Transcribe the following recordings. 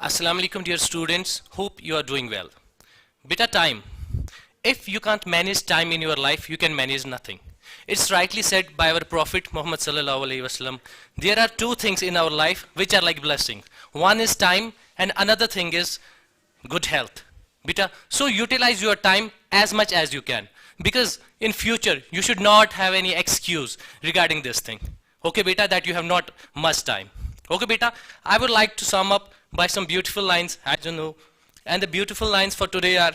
Assalamu alaikum dear students, hope you are doing well. Beta time. If you can't manage time in your life, you can manage nothing. It's rightly said by our Prophet Muhammad sallallahu alaihi wasallam. There are two things in our life which are like blessings. One is time and another thing is good health. Beta, so utilize your time as much as you can. Because in future, you should not have any excuse regarding this thing. Okay beta, that you have not much time. Okay beta, I would like to sum up by some beautiful lines, I don't know. And the beautiful lines for today are,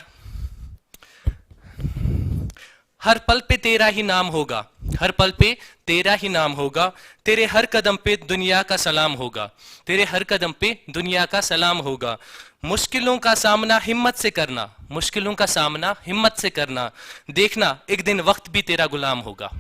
हर पल पे तेरा ही नाम होगा, हर पल पे तेरा ही नाम होगा, तेरे हर कदम पे दुनिया का सलाम होगा, तेरे हर कदम पे दुनिया का सलाम होगा, मुश्किलों का सामना हिम्मत से करना, मुश्किलों का सामना हिम्मत से करना, देखना एक दिन वक्त भी तेरा गुलाम होगा.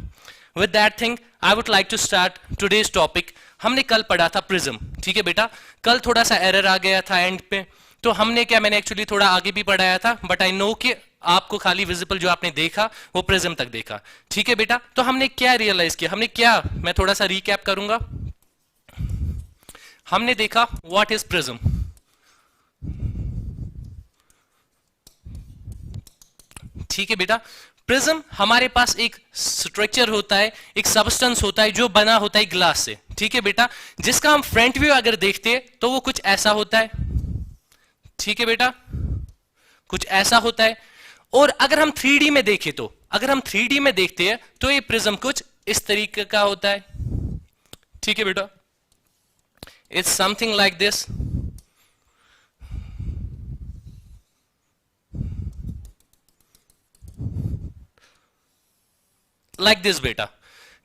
With that thing, I would like to start today's topic. हमने कल पढ़ा था प्रिज्म, ठीक है बेटा. कल थोड़ा सा एरर आ गया था एंड पे, तो हमने क्या, मैंने एक्चुअली थोड़ा आगे भी पढ़ाया था, बट आई नो कि आपको खाली विजिबल जो आपने देखा वो प्रिज्म तक देखा, ठीक है बेटा. तो हमने क्या रियलाइज किया, हमने क्या, मैं थोड़ा सा रिकैप करूंगा. हमने देखा व्हाट इज प्रिज्म. ठीक है बेटा. प्रिज्म हमारे पास एक स्ट्रक्चर होता है, एक सबस्टेंस होता है जो बना होता है ग्लास से, ठीक है बेटा, जिसका हम फ्रंट व्यू अगर देखते हैं तो वो कुछ ऐसा होता है, ठीक है बेटा, कुछ ऐसा होता है. और अगर हम 3D में देखें तो, अगर हम 3D में देखते हैं तो ये प्रिज्म कुछ इस तरीके का होता है, ठीक है बेटा. It's something like this. Like this बेटा.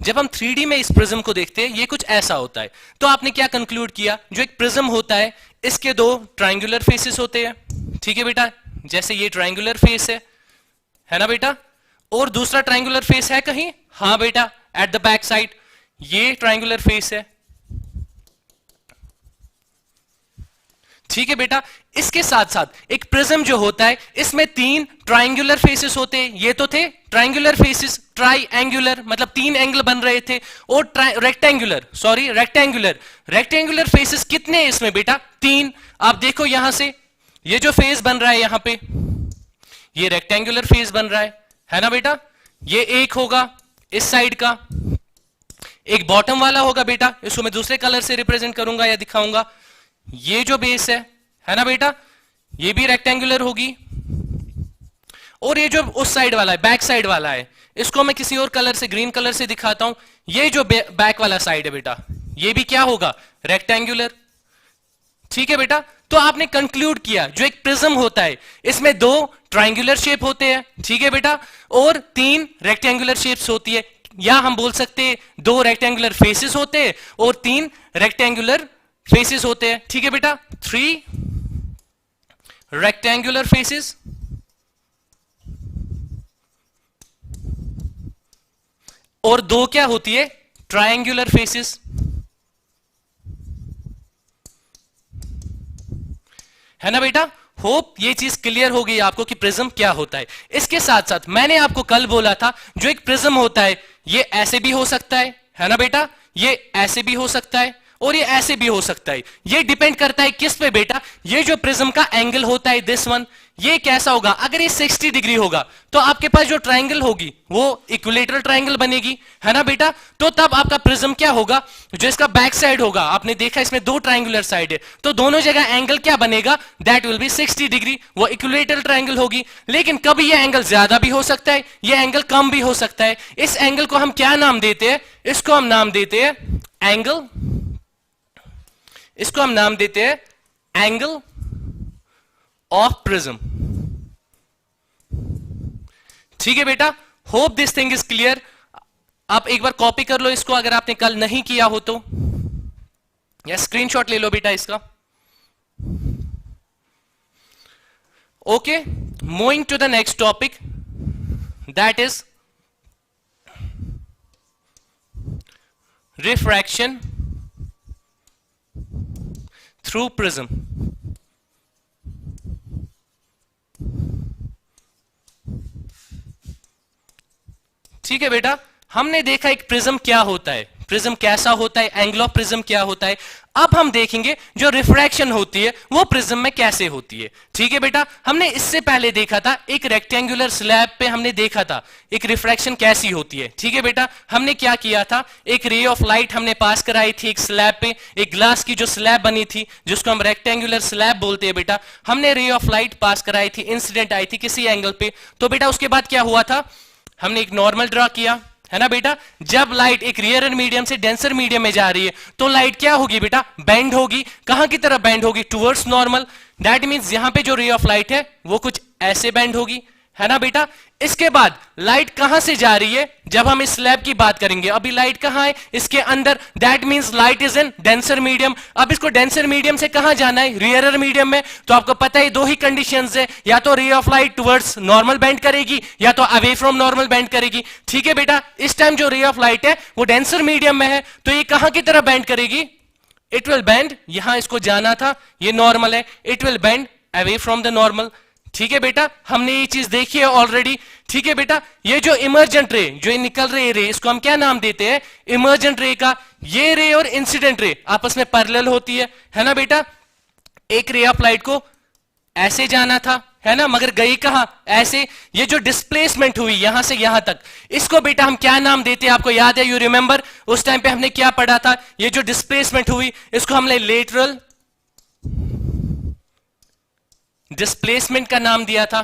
जब हम 3D में इस प्रिज्म को देखते हैं ये कुछ ऐसा होता है. तो आपने क्या कंक्लूड किया, जो एक प्रिज्म होता है इसके दो ट्रायंगुलर फेसेस होते हैं, ठीक है बेटा, जैसे ये ट्रायंगुलर फेस है ना बेटा, और दूसरा ट्रायंगुलर फेस है कहीं, हाँ बेटा, एट द बैक साइड ये ट्रायंगुलर फेस है, ठीक है बेटा. इसके साथ साथ एक प्रिज्म जो होता है इसमें 3 ट्रायंगुलर फेसेस होते हैं. ये तो थे ट्रायंगुलर फेसेस, ट्रायंगुलर मतलब 3 एंगल बन रहे थे, और rectangular, sorry rectangular, rectangular faces कितने हैं इसमें बेटा, 3. आप देखो यहां से ये जो फेस बन रहा है यहां पे, ये रेक्टेंगुलर फेस बन रहा है ना बेटा. ये एक होगा इस साइड का, एक बॉटम वाला होगा बेटा, इसको मैं दूसरे कलर से रिप्रेजेंट करूंगा या दिखाऊंगा. ये जो बेस है ना बेटा, ये भी रेक्टेंगुलर होगी. और ये जो उस साइड वाला है, बैक साइड वाला है, इसको मैं किसी और कलर से, ग्रीन कलर से दिखाता हूं. ये जो बैक वाला साइड है बेटा, ये भी क्या होगा, रेक्टेंगुलर, ठीक है बेटा. तो आपने कंक्लूड किया जो एक प्रिज्म होता है इसमें 2 ट्रायंगुलर शेप होते हैं, ठीक है बेटा, और 3 रेक्टेंगुलर शेप्स होती है, या हम बोल सकते हैं 2 रेक्टेंगुलर फेसेस होते हैं और 3 रेक्टेंगुलर फेसेस होते हैं, ठीक है बेटा. 3 रेक्टेंगुलर फेसेस और 2 क्या होती है, ट्रायंगुलर फेसेस, है ना बेटा. होप ये चीज क्लियर हो गई आपको कि प्रिज्म क्या होता है. इसके साथ साथ मैंने आपको कल बोला था जो एक प्रिज्म होता है ये ऐसे भी हो सकता है ना बेटा, ये ऐसे भी हो सकता है और ये ऐसे भी हो सकता है. ये डिपेंड करता है किस पे बेटा, ये जो प्रिज्म का एंगल होता है दिस वन, ये कैसा होगा. अगर ये 60 डिग्री होगा तो आपके पास जो ट्रायंगल होगी वो इक्विलेटरल ट्रायंगल बनेगी, है ना बेटा. तो तब आपका प्रिज्म क्या होगा, जो इसका बैक साइड होगा, आपने देखा इसमें 2 ट्रायंगुलर साइड है, तो दोनों जगह एंगल क्या बनेगा, दैट विल बी 60 डिग्री, वो इक्विलेटरल ट्रायंगल होगी. लेकिन कभी ये एंगल ज्यादा भी हो सकता है, ये एंगल कम भी हो सकता है. इस एंगल को हम क्या नाम देते हैं, इसको हम नाम देते हैं एंगल, इसको हम नाम देते हैं एंगल ऑफ प्रिज्म, ठीक है बेटा. Hope this thing is clear. आप एक बार कॉपी कर लो इसको अगर आपने कल नहीं किया हो तो, या स्क्रीनशॉट ले लो बेटा इसका. Okay, moving to the next topic, that is refraction through prism. ठीक है बेटा, हमने देखा एक प्रिज्म क्या होता है, प्रिज्म कैसा होता है, एंगल ऑफ प्रिज्म क्या होता है। अब हम देखेंगे जो रिफ्रैक्शन होती है वो प्रिज्म में कैसे होती है। ठीक है बेटा, हमने इससे पहले देखा था एक रेक्टेंगुलर स्लैब पे हमने देखा था एक रिफ्रैक्शन कैसी होती है। ठीक है बेटा, हमने क्या किया था, एक रे ऑफ लाइट हमने पास कराई थी एक स्लैब पे, एक ग्लास की जो स्लैब बनी थी जिसको हम रेक्टेंगुलर स्लैब बोलते हैं बेटा, हमने रे ऑफ लाइट पास कराई थी, इंसिडेंट आई थी किसी एंगल पे। तो बेटा उसके बाद क्या हुआ था, हमने एक नॉर्मल ड्रॉ किया, है ना बेटा। जब लाइट एक रेयर मीडियम से डेंसर मीडियम में जा रही है तो लाइट क्या होगी बेटा, बेंड होगी। कहां की तरफ बेंड होगी, टुवर्ड्स नॉर्मल। दैट मींस यहां पे जो रे ऑफ लाइट है वो कुछ ऐसे बेंड होगी, है ना बेटा। इसके बाद लाइट कहां से जा रही है, जब हम इस स्लैब की बात करेंगे, अभी लाइट कहां है, इसके अंदर। That means light is in denser medium. अब इसको डेंसर मीडियम से कहां जाना है, रेयर मीडियम में। तो आपको पता है दो ही कंडीशंस है, या तो रे of light towards normal bend करेगी या तो अवे फ्रॉम नॉर्मल बेंड करेगी। ठीक है बेटा, इस टाइम जो रे ऑफ लाइट है वो डेंसर मीडियम में है तो ये कहां की तरफ बेंड करेगी, इट विल बेंड, यहां इसको जाना था, ये नॉर्मल है, it will bend away from the normal. ठीक है बेटा, हमने ये चीज देखी है ऑलरेडी। ठीक है बेटा, ये जो इमर्जेंट रे, जो निकल रही रे, इसको हम क्या नाम देते हैं, इमर्जेंट रे का। ये रे और इंसिडेंट रे आपस में पैरेलल होती है ना बेटा। एक रे ऑफ लाइट को ऐसे जाना था, है ना, मगर गई कहां, ऐसे। ये जो डिस्प्लेसमेंट हुई यहां से यहां तक, इसको बेटा हम क्या नाम देते हैं, आपको याद है, यू रिमेंबर, उस टाइम पे हमने क्या पढ़ा था, ये जो डिस्प्लेसमेंट हुई इसको हमने लेटरल डिस्प्लेसमेंट का नाम दिया था,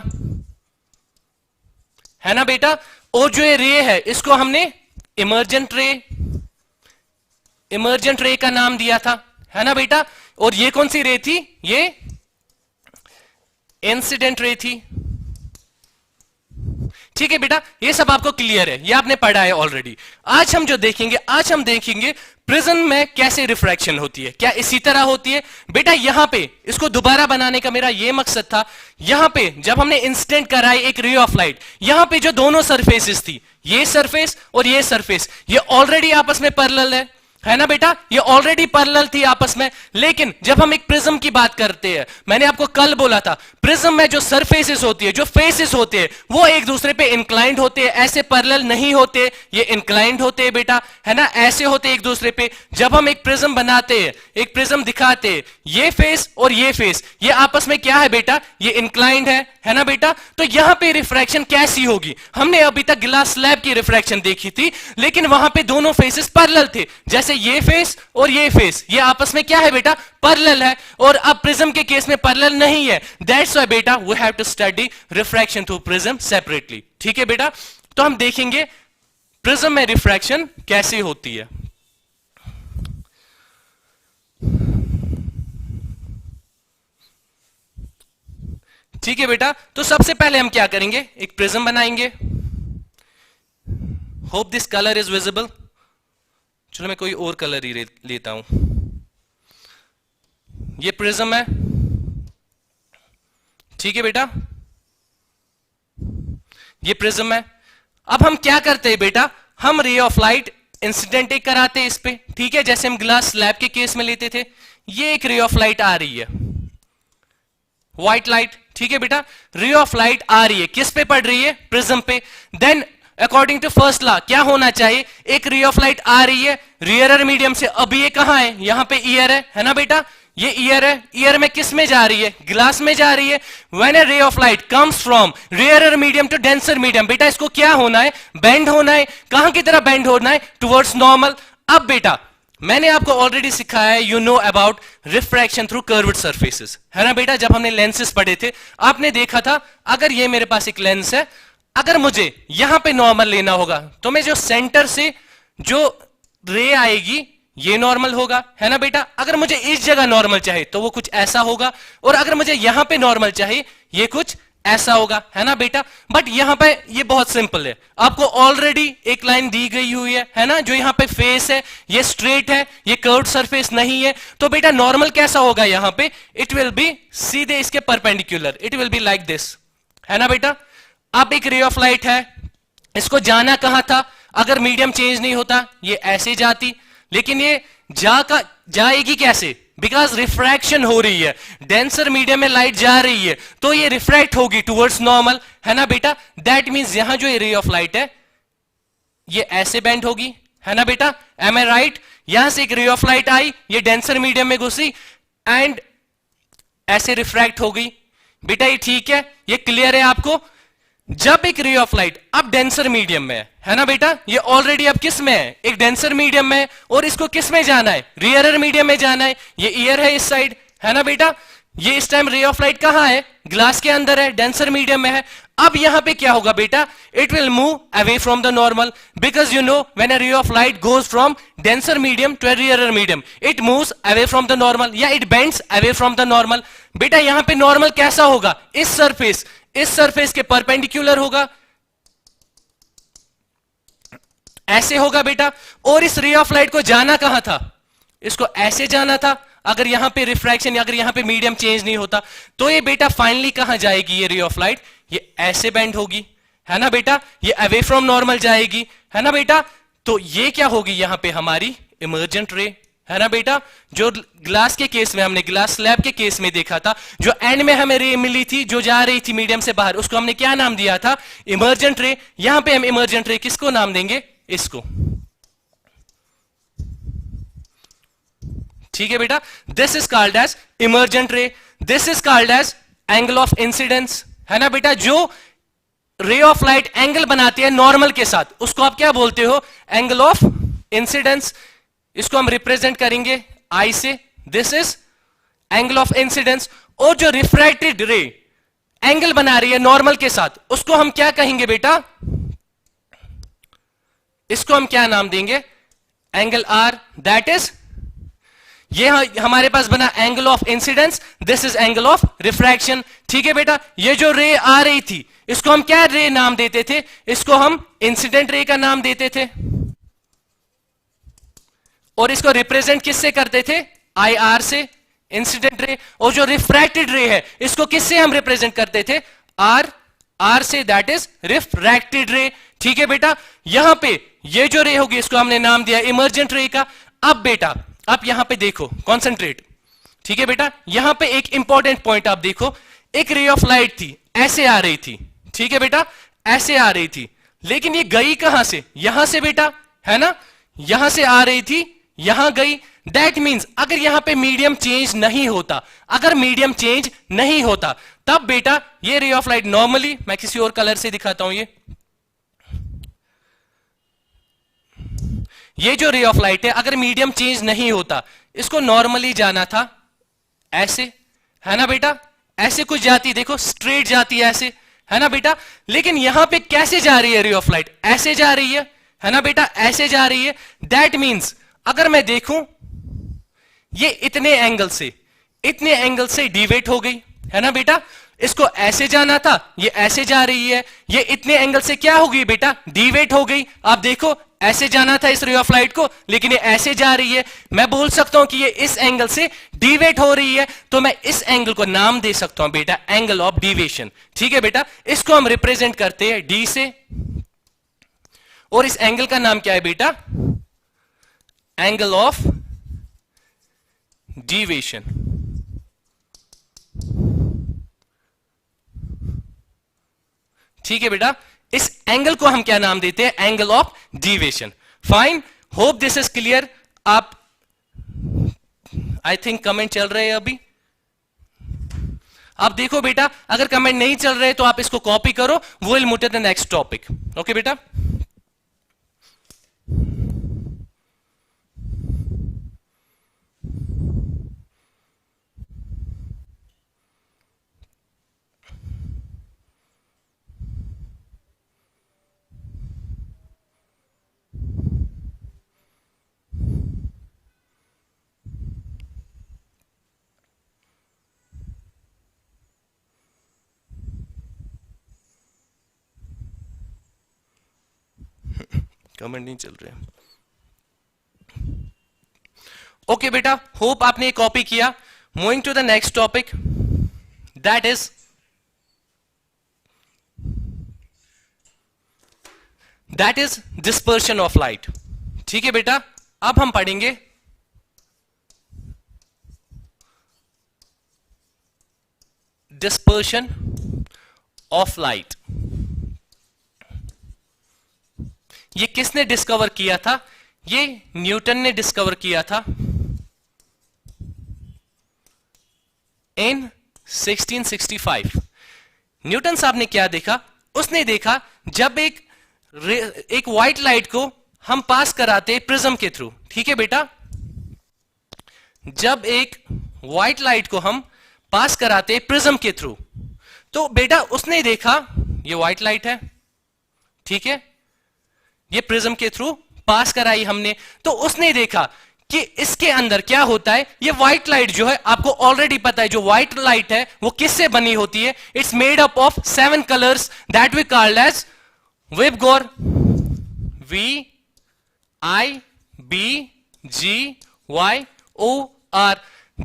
है ना बेटा। और जो ये रे है इसको हमने इमर्जेंट रे का नाम दिया था, है ना बेटा। और ये कौन सी रे थी, ये इंसिडेंट रे थी। ठीक है बेटा, ये सब आपको क्लियर है, ये आपने पढ़ा है ऑलरेडी। आज हम जो देखेंगे, आज हम देखेंगे प्रिज्म में कैसे रिफ्रैक्शन होती है। क्या इसी तरह होती है बेटा, यहां पे इसको दोबारा बनाने का मेरा ये मकसद था। यहां पे जब हमने इंसिडेंट कराई एक रे ऑफ लाइट, यहां पे जो दोनों सरफेसेस थी, ये सरफेस और ये सरफेस, ये ऑलरेडी आपस में पैरेलल है ना बेटा, ये ऑलरेडी पैरेलल थी आपस में। लेकिन जब हम एक प्रिज्म की बात करते हैं, मैंने आपको कल बोला था, प्रिज्म में जो सरफेसेस होती है, जो फेसेस होते हैं, वो एक दूसरे पे इंक्लाइंड होते हैं, ऐसे पैरेलल नहीं होते, ये इंक्लाइंड होते हैं बेटा, है ना, ऐसे होते हैं एक दूसरे पे। जब हम एक प्रिज्म बनाते हैं, एक प्रिज्म दिखाते हैं, ये फेस और ये फेस, ये आपस में क्या है बेटा, ये इंक्लाइंड है ना बेटा। तो यहां पे रिफ्रैक्शन कैसी होगी, हमने अभी तक ग्लास स्लैब की रिफ्रैक्शन देखी थी, लेकिन वहां पे दोनों फेसेस पैरेलल थे। जैसे ये फेस और ये फेस, ये आपस में क्या है बेटा, पैरेलल है। और अब प्रिज्म के केस में पैरेलल नहीं है। दैट्स व्हाई बेटा we have to study refraction through prism separately. ठीक है बेटा, तो हम देखेंगे प्रिज्म में रिफ्रैक्शन कैसे होती है। ठीक है बेटा, तो सबसे पहले हम क्या करेंगे, एक प्रिज्म बनाएंगे। Hope this colour is visible. चलो मैं कोई और कलर ही लेता हूं। ये प्रिज्म है, ठीक है बेटा, ये प्रिज्म है। अब हम क्या करते हैं बेटा, हम रे ऑफ लाइट इंसिडेंट एक कराते हैं इस पे, ठीक है, जैसे हम ग्लास स्लैब के केस में लेते थे। ये एक रे ऑफ लाइट आ रही है, व्हाइट लाइट, ठीक है बेटा, रे ऑफ लाइट आ रही है, किस पे पड़ रही है, प्रिज्म पे। Then according to first law क्या होना चाहिए, एक रे ऑफ लाइट आ रही है रेयर मीडियम से। अब ये कहां है, यहां पे ईयर है ना बेटा, ये ईयर है, ईयर में किस में जा रही है, ग्लास में जा रही है। When a ray of light comes from rare medium to denser medium, बेटा इसको क्या होना है, बेंड होना है। कहां की तरह बेंड होना है, टुवर्ड्स नॉर्मल। अब बेटा मैंने आपको ऑलरेडी सिखाया है, you know about refraction through curved surfaces, है ना बेटा। जब हमने लेंसेस पढ़े थे आपने देखा था, अगर ये मेरे पास एक लेंस है, अगर मुझे यहां पे नॉर्मल लेना होगा तो मैं जो सेंटर से जो रे आएगी ये नॉर्मल होगा, है ना बेटा। अगर मुझे इस जगह नॉर्मल चाहिए तो वो कुछ ऐसा होगा, और अगर मुझे यहां पे नॉर्मल चाहिए ये कुछ ऐसा होगा, है ना बेटा। बट यहां पे ये बहुत सिंपल है, आपको ऑलरेडी एक लाइन दी गई हुई है ना, जो यहां पे फेस है ये स्ट्रेट है, ये कर्व्ड सरफेस नहीं है। तो बेटा नॉर्मल कैसा होगा यहां पे, इट विल बी सीधे इसके perpendicular, it will be like this, है ना बेटा। अब एक रे ऑफ लाइट है, इसको जाना कहां था, अगर मीडियम चेंज नहीं होता ये ऐसे जाती, लेकिन ये जाएगी कैसे, बिकॉज रिफ्रैक्शन हो रही है, डेंसर मीडियम में लाइट जा रही है तो ये रिफ्रैक्ट होगी टुवर्ड्स नॉर्मल, है ना बेटा। दैट मींस यहां जो रे ऑफ लाइट है ये ऐसे बेंड होगी, है ना बेटा, एम आई राइट? यहां से एक रे ऑफ लाइट आई, ये डेंसर मीडियम में घुसी एंड ऐसे रिफ्रैक्ट हो गई। बेटा ये ठीक है, ये क्लियर है आपको? जब एक रे ऑफ लाइट अब डेंसर मीडियम में है ना बेटा, ये ऑलरेडी अब किस में है, एक डेंसर मीडियम में है, और इसको किस में जाना है, रियरर मीडियम में जाना है। ये ईयर है इस साइड, है ना बेटा? ये इस टाइम रे ऑफ लाइट कहां है, ग्लास के अंदर है, डेंसर मीडियम में है। अब यहां पे क्या होगा बेटा, it will move away from the normal, because you know when a ray of light goes from denser medium to a rarer medium, it moves away from the normal, या it bends away from the normal. बेटा यहां पे normal कैसा होगा, इस surface के perpendicular होगा, ऐसे होगा बेटा। और इस रे ऑफ लाइट को जाना कहां था, इसको ऐसे जाना था। अगर यहां पे रिफ्रैक्शन, अगर यहां पे मीडियम चेंज नहीं होता, तो ये बेटा फाइनली कहां जाएगी, ये रे ऑफ लाइट ये ऐसे बेंड होगी, है ना बेटा, ये अवे फ्रॉम नॉर्मल जाएगी, है ना बेटा। तो ये क्या होगी यहां पे हमारी इमर्जेंट रे, है ना बेटा। जो ग्लास के केस में, हमने ग्लास स्लैब के केस में देखा था, जो एंड में हमें रे मिली थी जो जा रही थी मीडियम से बाहर, उसको हमने क्या नाम दिया था, इमर्जेंट रे। यहां पे हम इमर्जेंट रे किसको नाम देंगे, इसको, ठीक है बेटा। This is called as emergent ray, this is called as angle of incidence, है ना बेटा। जो रे ऑफ लाइट एंगल बनाती है नॉर्मल के साथ, उसको आप क्या बोलते हो, एंगल ऑफ इंसिडेंस। इसको हम रिप्रेजेंट करेंगे आई से, this is angle of incidence. और जो रिफ्रैक्टेड रे एंगल बना रही है नॉर्मल के साथ, उसको हम क्या कहेंगे बेटा, इसको हम क्या नाम देंगे, एंगल आर। दैट इज, ये हमारे पास बना angle of incidence, this is angle of refraction, ठीक है बेटा। ये जो रे आ रही थी, इसको हम क्या रे नाम देते थे, इसको हम इंसिडेंट रे का नाम देते थे, और इसको रिप्रेजेंट किससे करते थे, आई आर से, इंसिडेंट रे। और जो रिफ्रैक्टेड रे है, इसको किससे हम रिप्रेजेंट करते थे, आर से, दैट इज रिफ्रैक्टेड रे, ठीक है बेटा। यहां पे ये जो रे होगी, इसको हमने नाम दिया इमर्जेंट रे का। अब बेटा आप यहां पे देखो, कॉन्सेंट्रेट, ठीक है बेटा। यहां पे एक इंपॉर्टेंट पॉइंट आप देखो, एक रे ऑफ लाइट थी, ऐसे आ रही थी, ठीक है बेटा, ऐसे आ रही थी, लेकिन ये गई कहां से, यहां से बेटा, है ना, यहां से आ रही थी, यहां गई। दैट मींस अगर यहां पे मीडियम चेंज नहीं होता, अगर मीडियम चेंज नहीं होता, तब बेटा ये रे ऑफ लाइट नॉर्मली, मैं किसी और कलर से दिखाता हूं, ये जो रे ऑफ लाइट है, अगर मीडियम चेंज नहीं होता, इसको नॉर्मली जाना था ऐसे, है ना बेटा, ऐसे कुछ जाती, देखो स्ट्रेट जाती है ऐसे, है ना बेटा। लेकिन यहां पे कैसे जा रही है रे ऑफ लाइट, ऐसे जा रही है ना बेटा, ऐसे जा रही है। दैट मींस अगर मैं देखूं, ये इतने एंगल से डिवेट हो गई, है ना बेटा। इसको ऐसे जाना था, ये ऐसे जा रही है, ये इतने एंगल से क्या हो गई बेटा, डिवेट हो गई। आप देखो ऐसे जाना था इस रे ऑफ लाइट को, लेकिन ये ऐसे जा रही है। मैं बोल सकता हूं कि ये इस एंगल से डिवेट हो रही है, तो मैं इस एंगल को नाम दे सकता हूं बेटा एंगल ऑफ डिवेशन, ठीक है बेटा। इसको हम रिप्रेजेंट करते हैं डी से, और इस एंगल का नाम क्या है बेटा, एंगल ऑफ डिवेशन, ठीक है बेटा। इस एंगल को हम क्या नाम देते हैं, angle of deviation. Fine, hope this is clear. आप, आई थिंक कमेंट चल रहे हैं अभी, आप देखो बेटा, अगर कमेंट नहीं चल रहे तो आप इसको कॉपी करो, we will move to the next topic, okay बेटा। कमेंट नहीं चल रहे। ओके बेटा, होप आपने कॉपी किया। Moving to the next topic, that is dispersion of light, ठीक है बेटा। अब हम पढ़ेंगे डिस्पर्शन ऑफ लाइट। ये किसने डिस्कवर किया था, ये न्यूटन ने डिस्कवर किया था इन 1665। न्यूटन साहब ने क्या देखा? उसने देखा जब एक व्हाइट लाइट को हम पास कराते प्रिज्म के थ्रू, ठीक है बेटा, जब एक व्हाइट लाइट को हम पास कराते प्रिज्म के थ्रू, तो बेटा उसने देखा ये व्हाइट लाइट है, ठीक है, ये प्रिज्म के थ्रू पास कराई हमने, तो उसने देखा कि इसके अंदर क्या होता है। ये व्हाइट लाइट जो है, आपको ऑलरेडी पता है जो व्हाइट लाइट है वो किससे बनी होती है? It's made up of 7 colours that we called as VIBGYOR, VIBGYOR।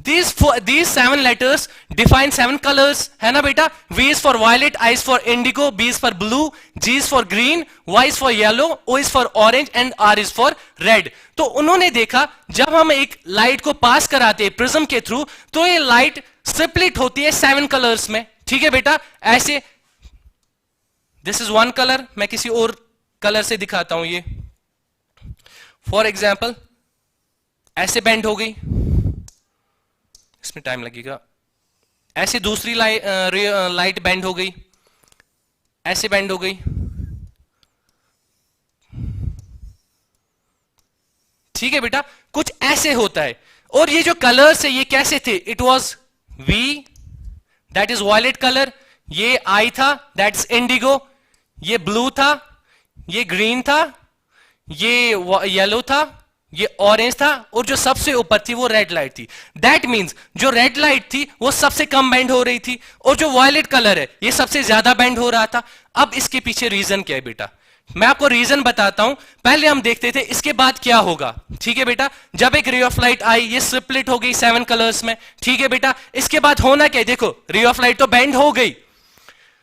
These 7 letters define 7 colors, है ना बेटा? V is for violet, I is for indigo, B is for blue, G is for green, Y is for yellow, O is for orange and R is for red। तो उन्होंने देखा जब हम एक light को पास कराते हैं प्रिज्म के थ्रू, तो ये लाइट स्प्लिट होती है 7 कलर्स में, ठीक है बेटा? ऐसे, दिस इज 1 कलर, मैं किसी और कलर से दिखाता हूं। ये फॉर एग्जाम्पल ऐसे बेंड हो गई, इसमें टाइम लगेगा। ऐसे दूसरी लाइट बेंड हो गई, ऐसे बेंड हो गई, ठीक है बेटा? कुछ ऐसे होता है। और ये जो कलर्स है ये कैसे थे? It was V, that is violet colour, ये I था, दैट इज इंडिगो, ये ब्लू था, ये ग्रीन था, ये येलो था, ये ऑरेंज था, और जो सबसे ऊपर थी वो रेड लाइट थी। दैट मींस जो रेड लाइट थी वो सबसे कम बेंड हो रही थी, और जो वायलेट कलर है ये सबसे ज्यादा बेंड हो रहा था। अब इसके पीछे रीजन क्या है बेटा? मैं आपको रीजन बताता हूं, पहले हम देखते थे इसके बाद क्या होगा, ठीक है बेटा? जब एक रे ऑफ लाइट आई, ये स्प्लिट हो गई 7 कलर्स में, ठीक है बेटा? इसके बाद होना क्या है? देखो, रे ऑफ लाइट तो बेंड हो गई।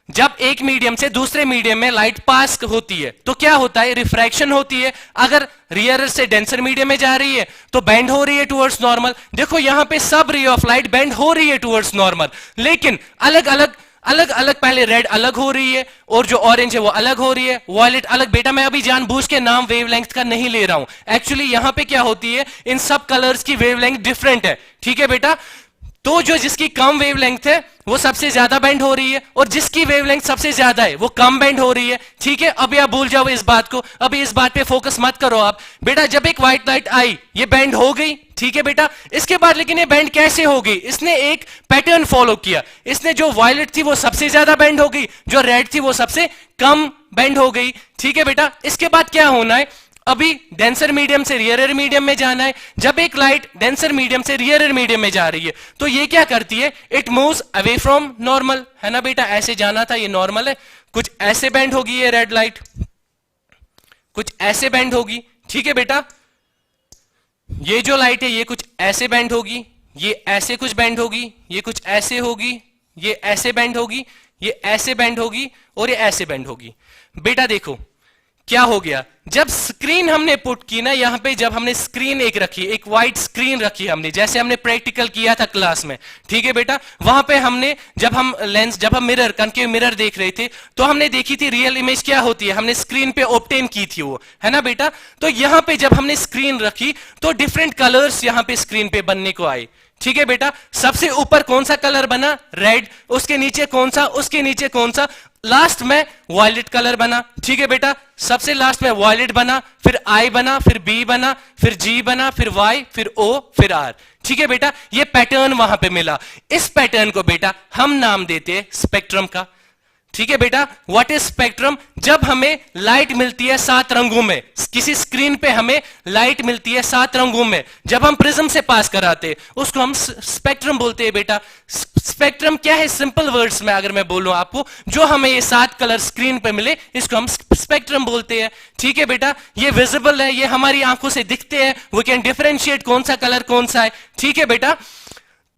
जब एक मीडियम से दूसरे मीडियम में लाइट पास होती है तो क्या होता है? रिफ्रैक्शन होती है। अगर रियर से डेंसर मीडियम में जा रही है तो बेंड हो रही है टुवर्ड्स नॉर्मल। देखो यहां पे सब रे ऑफ लाइट बेंड हो रही है टुवर्ड्स नॉर्मल, लेकिन अलग अलग पहले रेड अलग हो रही है, और जो ऑरेंज है वो अलग हो रही है, वॉयलेट अलग। बेटा मैं अभी जानबूझ के नाम वेवलेंथ का नहीं ले रहा हूं, एक्चुअली यहां पे क्या होती है, इन सब कलर्स की वेवलेंथ डिफरेंट है, ठीक है बेटा? तो जो जिसकी कम वेवलेंथ है वो सबसे ज्यादा बेंड हो रही है, और जिसकी वेवलेंथ सबसे ज्यादा है वो कम बेंड हो रही है, ठीक है? अभी आप भूल जाओ इस बात को, अभी इस बात पे फोकस मत करो आप। बेटा जब एक व्हाइट लाइट आई ये बेंड हो गई, ठीक है बेटा? इसके बाद लेकिन ये बेंड कैसे हो गई? इसने एक पैटर्न फॉलो किया। इसने जो वायलेट थी वो सबसे ज्यादा बेंड हो गई, जो रेड थी वो सबसे कम बेंड हो गई, ठीक है बेटा? इसके बाद क्या होना है? अभी डेंसर मीडियम से रियर मीडियम में जाना है। जब एक लाइट डेंसर मीडियम से रियर मीडियम में जा रही है तो ये क्या करती है? It moves away from normal, है ना बेटा? ऐसे जाना था, ये नॉर्मल है, कुछ ऐसे बेंड होगी ये रेड लाइट, कुछ ऐसे बेंड होगी, ठीक है बेटा? ये जो लाइट है ये कुछ ऐसे बेंड होगी, ये ऐसे कुछ बेंड होगी, ये कुछ ऐसे होगी, ये ऐसे बेंड होगी, ये ऐसे बेंड होगी, और ये ऐसे बेंड होगी। बेटा देखो क्या हो गया, जब स्क्रीन हमने पुट की ना यहां पे, जब हमने स्क्रीन एक रखी, एक व्हाइट स्क्रीन रखी हमने, जैसे हमने प्रैक्टिकल किया था क्लास में, ठीक है बेटा? वहां पे हमने जब हम मिरर, कनकेव मिरर देख रहे थे तो हमने देखी थी रियल इमेज क्या होती है, हमने स्क्रीन पे ऑब्टेन की थी वो, है ना बेटा? तो यहां पे जब हमने स्क्रीन रखी तो डिफरेंट कलर्स यहां पे स्क्रीन पे बनने को आए, ठीक है बेटा? सबसे ऊपर कौन सा कलर बना? रेड। उसके नीचे कौन सा? उसके नीचे कौन सा? लास्ट में वॉयलेट कलर बना, ठीक है बेटा? सबसे लास्ट में वॉयलेट बना, फिर आई बना, फिर बी बना, फिर जी बना, फिर वाई, फिर ओ, फिर आर, ठीक है बेटा? ये पैटर्न वहां पे मिला। इस पैटर्न को बेटा हम नाम देते हैं स्पेक्ट्रम का, ठीक है बेटा? What is spectrum? जब हमें लाइट मिलती है 7 रंगों में, किसी स्क्रीन पे हमें लाइट मिलती है 7 रंगों में, जब हम प्रिज्म से पास कराते हैं उसको हम स्पेक्ट्रम बोलते हैं बेटा। स्पेक्ट्रम क्या है? सिंपल वर्ड्स में अगर मैं बोलूं आपको, जो हमें ये 7 कलर स्क्रीन पे मिले इसको हम स्पेक्ट्रम बोलते हैं, ठीक है बेटा? ये विजिबल है, ये हमारी आंखों से दिखते हैं, वी कैन डिफरेंशिएट कौन सा कलर कौन सा है, ठीक है बेटा?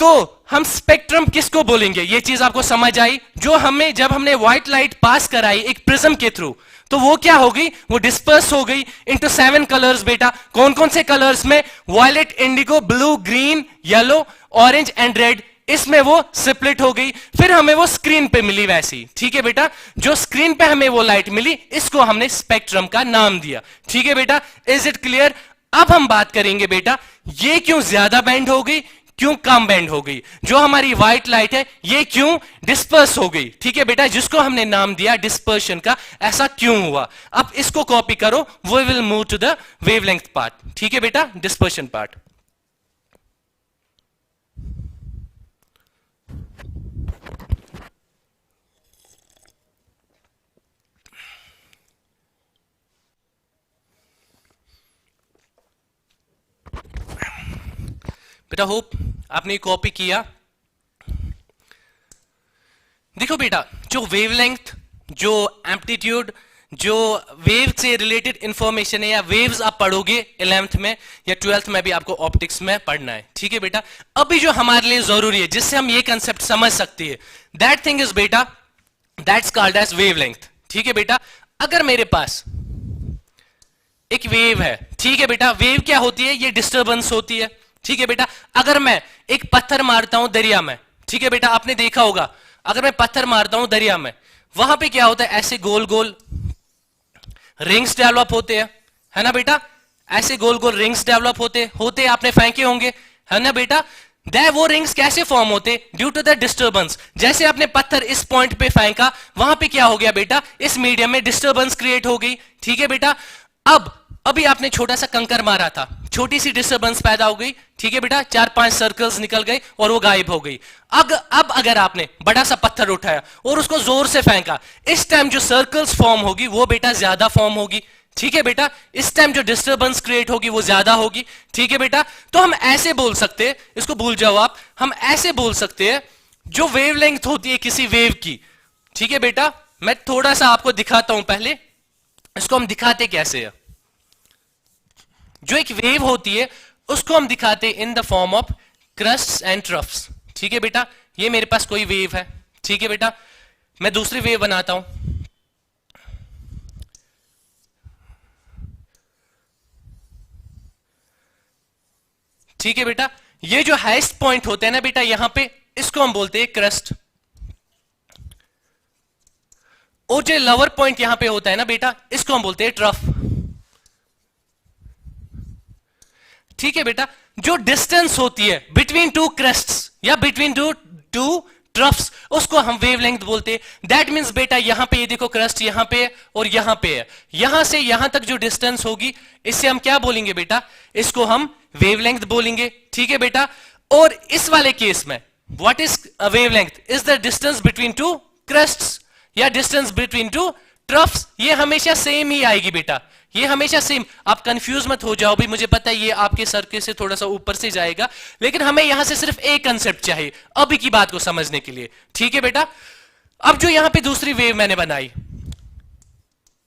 तो हम स्पेक्ट्रम किसको बोलेंगे? ये चीज आपको समझ आई? जो हमें, जब हमने व्हाइट लाइट पास कराई एक प्रिज्म के थ्रू तो वो क्या हो गई? वो डिस्पर्स हो गई इनटू 7 कलर्स बेटा। कौन कौन से कलर्स में? Violet, indigo, blue, green, yellow, orange and red. इसमें वो स्प्लिट हो गई, फिर हमें वो स्क्रीन पे मिली वैसी, ठीक है बेटा? जो स्क्रीन पे हमें वो लाइट मिली इसको हमने स्पेक्ट्रम का नाम दिया, ठीक है बेटा? Is it clear? अब हम बात करेंगे बेटा ये क्यों ज्यादा बैंड हो गई, क्यों कम बैंड हो गई। जो हमारी व्हाइट लाइट है ये क्यों डिस्पर्स हो गई, ठीक है बेटा, जिसको हमने नाम दिया डिस्पर्शन का, ऐसा क्यों हुआ। अब इसको कॉपी करो, we will move to the wavelength part, ठीक है बेटा, डिस्पर्शन पार्ट। बेटा होप आपने कॉपी किया। देखो बेटा जो वेवलेंथ, जो एम्पलीट्यूड, जो वेव से रिलेटेड इंफॉर्मेशन है या वेव्स आप पढ़ोगे 11th में या 12th में भी आपको ऑप्टिक्स में पढ़ना है, ठीक है बेटा। अभी जो हमारे लिए जरूरी है जिससे हम ये कंसेप्ट समझ सकते हैं, दैट थिंग इज बेटा दैट्स कॉल्ड एज वेवलेंथ, ठीक है बेटा। अगर मेरे पास एक वेव है, ठीक है बेटा, वेव क्या होती है, ये डिस्टर्बेंस होती है, ठीक है बेटा। अगर मैं एक पत्थर मारता हूं दरिया में, ठीक है बेटा, आपने देखा होगा अगर मैं पत्थर मारता हूं दरिया में, वहां पे क्या होता है, ऐसे गोल गोल रिंग्स डेवलप होते हैं, है ना बेटा, ऐसे गोल गोल रिंग्स डेवलप होते आपने फेंके होंगे, है ना बेटा। वो रिंग्स कैसे फॉर्म होते, ड्यू टू द डिस्टर्बेंस। जैसे आपने पत्थर इस पॉइंट पे फेंका, वहां पे क्या हो गया बेटा, इस मीडियम में डिस्टर्बेंस क्रिएट हो गई, ठीक है बेटा। अभी आपने छोटा सा कंकर मारा था, छोटी सी डिस्टर्बेंस पैदा हो गई, ठीक है बेटा, 4-5 सर्कल्स निकल गए और वो गायब हो गई। अब अगर आपने बड़ा सा पत्थर उठाया और उसको जोर से फेंका, इस टाइम जो सर्कल्स फॉर्म होगी वो बेटा ज्यादा फॉर्म होगी, ठीक है बेटा। इस टाइम जो डिस्टर्बेंस क्रिएट होगी वो ज्यादा होगी, ठीक है बेटा। तो हम ऐसे बोल सकते हैं, इसको भूल जाओ आप, हम ऐसे बोल सकते हैं जो वेवलेंथ होती है किसी वेव की, ठीक है बेटा। मैं थोड़ा सा आपको दिखाता हूं, पहले इसको हम दिखाते कैसे है। जो एक वेव होती है उसको हम दिखाते in the form of crusts and troughs, ठीक है बेटा। ये मेरे पास कोई वेव है, ठीक है बेटा, मैं दूसरी वेव बनाता हूं, ठीक है बेटा। ये जो हाईएस्ट पॉइंट होते हैं ना बेटा यहां पे, इसको हम बोलते हैं क्रस्ट, और जो लोअर पॉइंट यहां पे होता है ना बेटा, इसको हम बोलते हैं ट्रफ, ठीक है बेटा। जो डिस्टेंस होती है बिटवीन टू क्रेस्ट्स या बिटवीन टू ट्रफ्स, उसको हम वेवलेंथ बोलते हैं। दैट मींस बेटा यहां पे ये देखो क्रस्ट यहां पे है और यहां पे है, यहां से यहां तक जो डिस्टेंस होगी इससे हम क्या बोलेंगे बेटा, इसको हम वेवलेंथ बोलेंगे, ठीक है बेटा। और इस वाले केस में what is wavelength, is the distance between two crests या डिस्टेंस बिटवीन टू ट्रफ्स। ये हमेशा सेम ही आएगी बेटा, ये हमेशा सेम। आप कंफ्यूज मत हो जाओ भी, मुझे पता है ये आपके सर्कल से थोड़ा सा ऊपर से जाएगा, लेकिन हमें यहां से सिर्फ एक कंसेप्ट चाहिए अभी की बात को समझने के लिए, ठीक है बेटा। अब जो यहां पे दूसरी वेव मैंने बनाई,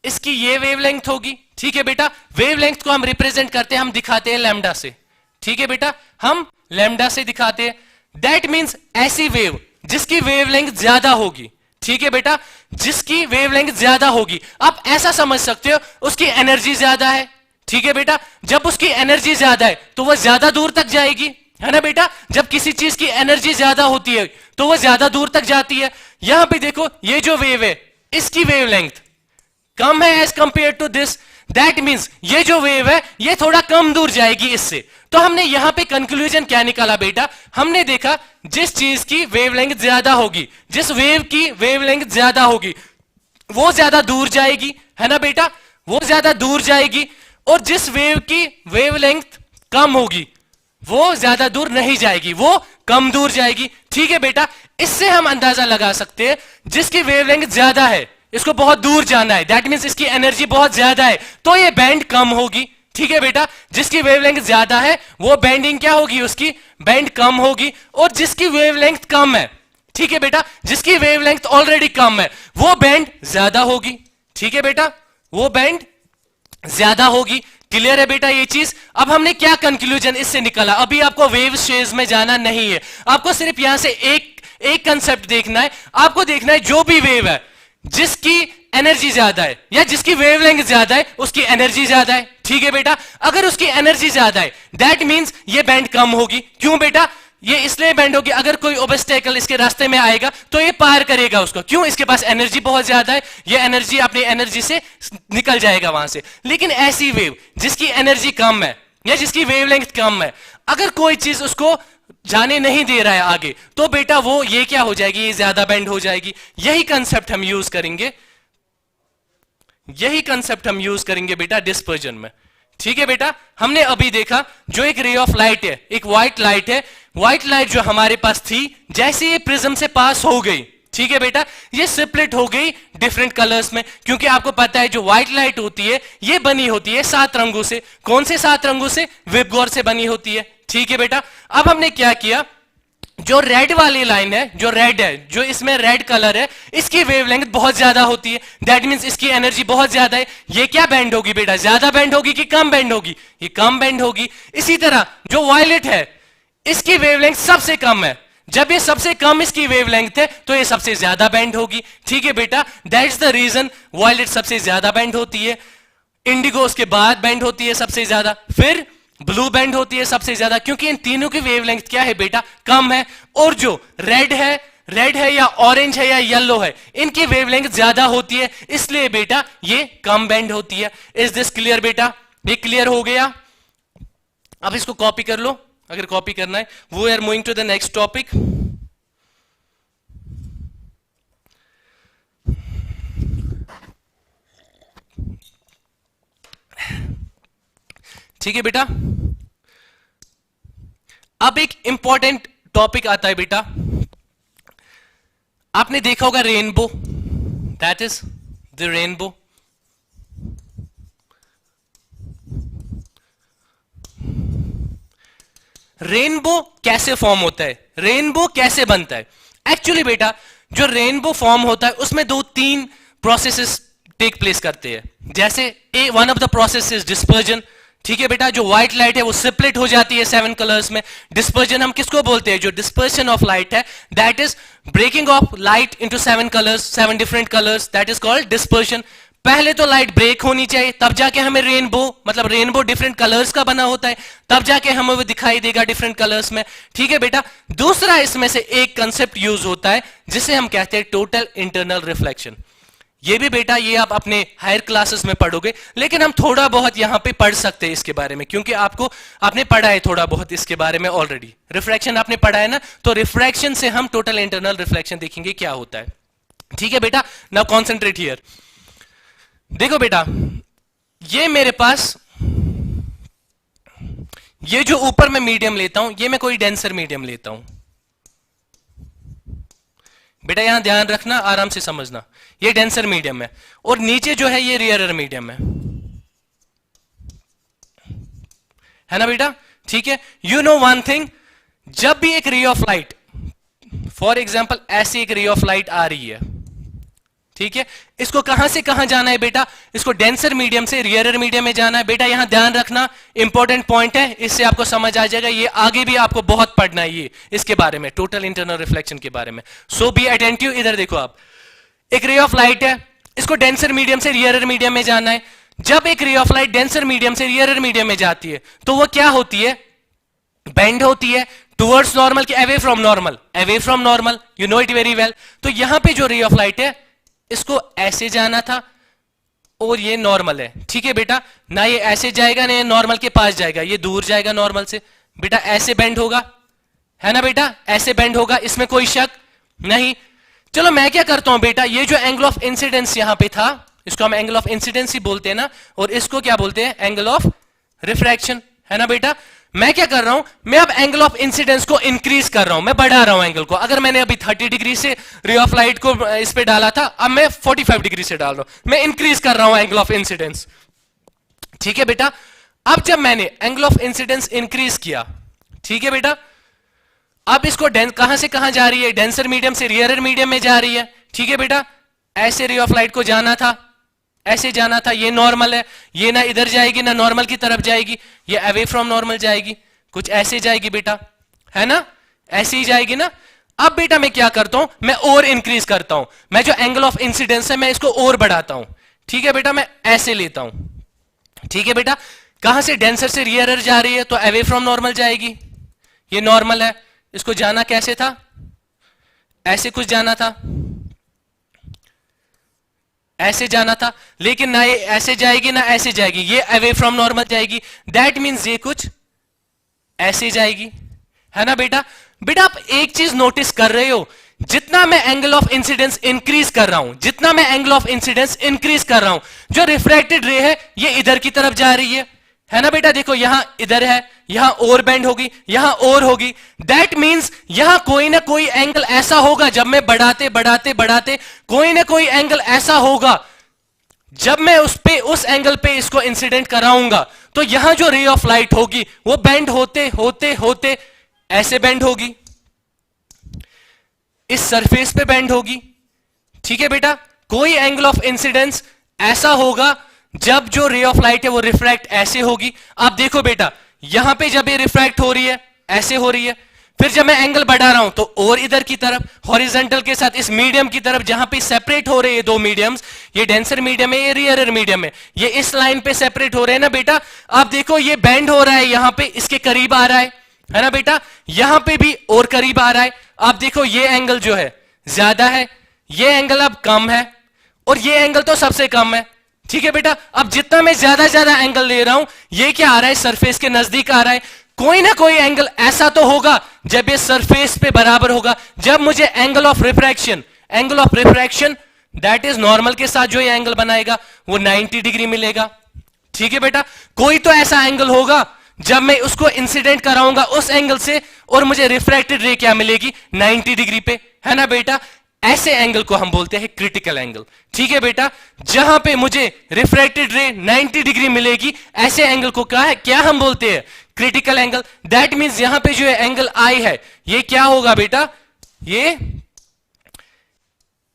इसकी ये वेवलेंथ होगी, ठीक है बेटा। वेवलेंथ को हम रिप्रेजेंट करते हैं, हम दिखाते हैं लैम्डा से, ठीक है बेटा, हम लैम्डा से दिखाते हैं। दैट मींस ऐसी वेव जिसकी वेवलेंथ ज्यादा होगी, ठीक है बेटा, जिसकी वेवलेंथ ज्यादा होगी। आप ऐसा समझ सकते हो उसकी एनर्जी ज्यादा है, ठीक है बेटा। जब उसकी एनर्जी ज्यादा है तो वह ज्यादा दूर तक जाएगी, है ना बेटा। जब किसी चीज की एनर्जी ज्यादा होती है तो वह ज्यादा दूर तक जाती है। यहां पे देखो ये जो वेव है इसकी वेवलेंथ कम है as compare to this, that means ये जो वेव है ये थोड़ा कम दूर जाएगी इससे। तो हमने यहां पे कंक्लूजन क्या निकाला बेटा, हमने देखा जिस चीज की वेवलेंथ ज्यादा होगी, जिस वेव की वेवलेंथ ज्यादा होगी वो ज्यादा दूर जाएगी, है ना बेटा, वो ज्यादा दूर जाएगी। और जिस वेव की वेवलेंथ कम होगी वो ज्यादा दूर नहीं जाएगी, वो कम दूर जाएगी, ठीक है बेटा। इससे हम अंदाजा लगा सकते हैं जिसकी वेवलेंथ ज्यादा है इसको बहुत दूर जाना है, दैट मींस इसकी एनर्जी बहुत ज्यादा है, तो ये बैंड कम होगी, ठीक है बेटा। जिसकी वेवलेंथ ज्यादा है वो बैंडिंग क्या होगी, उसकी बैंड कम होगी। और जिसकी वेवलेंथ कम है, ठीक है बेटा, जिसकी वेवलेंथ ऑलरेडी कम है वो बैंड ज्यादा होगी, ठीक है बेटा, वो बैंड ज्यादा होगी। क्लियर है बेटा ये चीज। अब हमने क्या कंक्लूजन इससे निकाला, अभी आपको वेव शेज में जाना नहीं है, आपको सिर्फ यहां से एक कंसेप्ट देखना है। आपको देखना है जो भी वेव है जिसकी एनर्जी ज्यादा है या जिसकी वेवलेंथ ज्यादा है उसकी एनर्जी ज्यादा है, ठीक है बेटा। अगर उसकी एनर्जी ज्यादा है दैट मींस ये बैंड कम होगी। क्यों बेटा, ये इसलिए बैंड होगी, अगर कोई ऑब्स्टेकल इसके रास्ते में आएगा तो ये पार करेगा उसको, क्यों, इसके पास एनर्जी बहुत ज्यादा है, ये एनर्जी अपनी एनर्जी से निकल जाएगा वहां से। लेकिन ऐसी वेव जिसकी एनर्जी कम है, या जिसकी वेवलेंथ कम है, अगर कोई चीज उसको जाने नहीं दे रहा है आगे, तो बेटा वो ये क्या हो जाएगी, ये ज्यादा बेंड हो जाएगी। यही कंसेप्ट हम यूज करेंगे, यही कंसेप्ट हम यूज करेंगे बेटा डिस्पर्जन में। ठीक है बेटा, हमने अभी देखा जो एक रे ऑफ लाइट है, एक व्हाइट लाइट है, व्हाइट लाइट जो हमारे पास थी, जैसे ये प्रिज्म से पास हो गई, ठीक है बेटा, ये स्प्लिट हो गई डिफरेंट कलर्स में, क्योंकि आपको पता है जो व्हाइट लाइट होती है ये बनी होती है 7 रंगों से। कौन से 7 रंगों से? विबगोर से बनी होती है। ठीक है बेटा, अब हमने क्या किया, जो रेड वाली लाइन है, जो रेड है, जो इसमें रेड कलर है, इसकी वेवलेंथ बहुत ज्यादा होती है, दैट मींस इसकी एनर्जी बहुत ज्यादा है। ये क्या बैंड होगी बेटा, ज्यादा बैंड होगी कि कम बैंड होगी? ये कम बैंड होगी। इसी तरह जो वायलेट है, इसकी वेवलेंथ सबसे कम है, जब ये सबसे कम इसकी वेवलेंथ है तो ये सबसे ज्यादा बैंड होगी। ठीक है बेटा, दैट्स द रीजन वायलेट सबसे ज्यादा बैंड होती है, इंडिगो उसके बाद बैंड होती है सबसे ज्यादा, फिर ब्लू बैंड होती है सबसे ज्यादा, क्योंकि इन तीनों की वेवलेंथ क्या है बेटा, कम है। और जो रेड है या ऑरेंज है या येलो है, इनकी वेवलेंथ ज्यादा होती है, इसलिए बेटा ये कम बैंड होती है। इज दिस क्लियर बेटा? ये क्लियर हो गया? अब इसको कॉपी कर लो अगर कॉपी करना है। We are moving to the next topic. ठीक है बेटा, अब एक इंपॉर्टेंट टॉपिक आता है बेटा, आपने देखा होगा rainbow, that is the rainbow. Rainbow कैसे फॉर्म होता है, रेनबो कैसे बनता है? एक्चुअली बेटा जो रेनबो फॉर्म होता है उसमें 2-3 प्रोसेसेस टेक प्लेस करते हैं। जैसे one of the process is dispersion. ठीक है बेटा, जो व्हाइट लाइट है वो स्प्लिट हो जाती है 7 कलर्स में। डिस्पर्जन हम किसको बोलते हैं? जो डिस्पर्शन ऑफ लाइट है, that is breaking of light into 7 colours, 7 different colours, that is called dispersion. पहले तो लाइट ब्रेक होनी चाहिए, तब जाके हमें रेनबो, मतलब रेनबो डिफरेंट कलर्स का बना होता है, तब जाके हमें वो दिखाई देगा डिफरेंट कलर्स में। ठीक है बेटा, दूसरा इसमें से एक कंसेप्ट यूज होता है जिसे हम कहते हैं टोटल इंटरनल रिफ्लेक्शन। ये भी बेटा ये आप अपने हायर क्लासेस में पढ़ोगे, लेकिन हम थोड़ा बहुत यहां पे पढ़ सकते हैं इसके बारे में, क्योंकि आपने पढ़ा है थोड़ा बहुत इसके बारे में ऑलरेडी। रिफ्रैक्शन आपने पढ़ा है ना, तो रिफ्रैक्शन से हम टोटल इंटरनल रिफ्लेक्शन देखेंगे क्या होता है। ठीक है बेटा, नाउ कॉन्सेंट्रेट हियर। देखो बेटा, ये मेरे पास ये जो ऊपर मैं मीडियम लेता हूं, ये मैं कोई डेंसर मीडियम लेता हूं बेटा, यहां ध्यान रखना, आराम से समझना। ये डेंसर मीडियम है और नीचे जो है ये रेयरर मीडियम है ना बेटा? ठीक है, यू नो वन थिंग, जब भी एक रे ऑफ लाइट, फॉर एग्जांपल ऐसी एक रे ऑफ लाइट आ रही है, ठीक है, इसको कहां से कहां जाना है बेटा? इसको डेंसर मीडियम से रेयरर मीडियम में जाना है बेटा। यहां ध्यान रखना, इंपॉर्टेंट पॉइंट है, इससे आपको समझ आ जाएगा। ये आगे भी आपको बहुत पढ़ना है ये इसके बारे में, टोटल इंटरनल रिफ्लेक्शन के बारे में। सो बी अटेंटिव। इधर देखो आप, एक रे ऑफ लाइट है, इसको डेंसर मीडियम से रेयरर मीडियम में जाना है। जब एक रे ऑफ लाइट डेंसर मीडियम से रेयरर मीडियम में जाती है तो वो क्या होती है? बेंड होती है टुवर्ड्स नॉर्मल के away from normal, away from normal, you know it very well. तो यहां पे जो रे ऑफ लाइट है, इसको ऐसे जाना था और ये नॉर्मल है। ठीक है बेटा, ना ये ऐसे जाएगा ना ये नॉर्मल के पास जाएगा, ये दूर जाएगा नॉर्मल से। बेटा ऐसे बेंड होगा, है ना बेटा? ऐसे बेंड होगा, इसमें कोई शक नहीं। चलो मैं क्या करता हूं बेटा, ये जो एंगल ऑफ इंसिडेंस यहां पे था, इसको हम एंगल ऑफ इंसिडेंस ही बोलते हैं ना, और इसको क्या बोलते हैं? एंगल ऑफ रिफ्रैक्शन, है ना बेटा? मैं क्या कर रहा हूं, मैं अब एंगल ऑफ इंसिडेंस को इंक्रीज कर रहा हूं, मैं बढ़ा रहा हूं एंगल को। अगर मैंने अभी 30 डिग्री से रे ऑफ लाइट को इस पे डाला था, अब मैं 45 डिग्री से डाल रहा हूं, मैं इंक्रीज कर रहा हूं एंगल ऑफ इंसिडेंस। ठीक है बेटा, अब जब मैंने एंगल ऑफ इंसिडेंस इंक्रीज किया, ठीक है बेटा, अब इसको कहां से कहां जा रही है? डेंसर मीडियम से रेयरर मीडियम में जा रही है। ठीक है बेटा, ऐसे रे ऑफ लाइट को जाना था, ऐसे जाना था, ये नॉर्मल है, ये ना इधर जाएगी ना नॉर्मल की तरफ जाएगी, ये अवे फ्रॉम नॉर्मल जाएगी, कुछ ऐसे जाएगी बेटा, है ना? ऐसे ही जाएगी ना। अब बेटा मैं क्या करता हूं, मैं और इंक्रीज करता हूं, मैं जो एंगल ऑफ इंसिडेंस है मैं इसको और बढ़ाता हूं। ठीक है बेटा, मैं ऐसे लेता हूं। ठीक है बेटा, कहां से? डेंसर से रेयरर जा रही है तो अवे फ्रॉम नॉर्मल जाएगी, ये नॉर्मल है, इसको जाना कैसे था? ऐसे कुछ जाना था, ऐसे जाना था, लेकिन ना ये ऐसे जाएगी ना ऐसे जाएगी, ये अवे फ्रॉम नॉर्मल जाएगी, दैट मीन्स ये कुछ ऐसे जाएगी, है ना बेटा। बेटा आप एक चीज नोटिस कर रहे हो, जितना मैं एंगल ऑफ इंसिडेंस इंक्रीज कर रहा हूं, जितना मैं एंगल ऑफ इंसिडेंस इंक्रीज कर रहा हूं, जो रिफ्रैक्टेड रे है ये इधर की तरफ जा रही है ना बेटा। देखो यहां इधर है, यहां और बेंड होगी, यहां और होगी, दैट मींस यहां कोई ना कोई एंगल ऐसा होगा, जब मैं बढ़ाते बढ़ाते बढ़ाते कोई ना कोई एंगल ऐसा होगा, जब मैं उस एंगल पे इसको इंसिडेंट कराऊंगा, तो यहां जो रे ऑफ लाइट होगी वो बेंड होते होते होते ऐसे बेंड होगी, इस सरफेस पे बेंड होगी, ठीक है बेटा। कोई एंगल ऑफ इंसिडेंस ऐसा होगा जब जो रे ऑफ लाइट है वो रिफ्रैक्ट ऐसे होगी। आप देखो बेटा, यहां पे जब ये रिफ्रैक्ट हो रही है ऐसे हो रही है, फिर जब मैं एंगल बढ़ा रहा हूं तो और इधर की तरफ हॉरिजॉन्टल के साथ इस मीडियम की तरफ, जहां पे सेपरेट हो रहे हैं दो मीडियम्स, ये डेंसर मीडियम है, ये रियरर मीडियम है, ये इस लाइन पे सेपरेट हो रहे हैं ना बेटा। आप देखो ये बेंड हो रहा है, यहां पे इसके करीब आ रहा है ना बेटा, यहां पे भी और करीब आ रहा है। आप देखो ये एंगल जो है ज्यादा है, ये एंगल अब कम है, और ये एंगल तो सबसे कम है, ठीक है बेटा। अब जितना मैं ज्यादा ज्यादा एंगल ले रहा हूं, ये क्या आ रहा है, सरफेस के नजदीक आ रहा है। कोई ना कोई एंगल ऐसा तो होगा जब ये सरफेस पे बराबर होगा, जब मुझे angle of refraction that is normal के साथ जो ये एंगल बनाएगा वो 90 डिग्री मिलेगा, ठीक है बेटा। कोई तो ऐसा एंगल होगा जब मैं उसको इंसिडेंट कराऊंगा उस एंगल से, और मुझे रिफ्रैक्टेड रे क्या मिलेगी, 90 डिग्री पे, है ना बेटा। ऐसे एंगल को हम बोलते हैं क्रिटिकल एंगल, ठीक है बेटा। जहां पे मुझे रिफ्रैक्टेड रे 90 डिग्री मिलेगी, ऐसे एंगल को क्या हम बोलते हैं, क्रिटिकल एंगल। दैट मींस यहां पे जो एंगल आई है ये क्या होगा बेटा, ये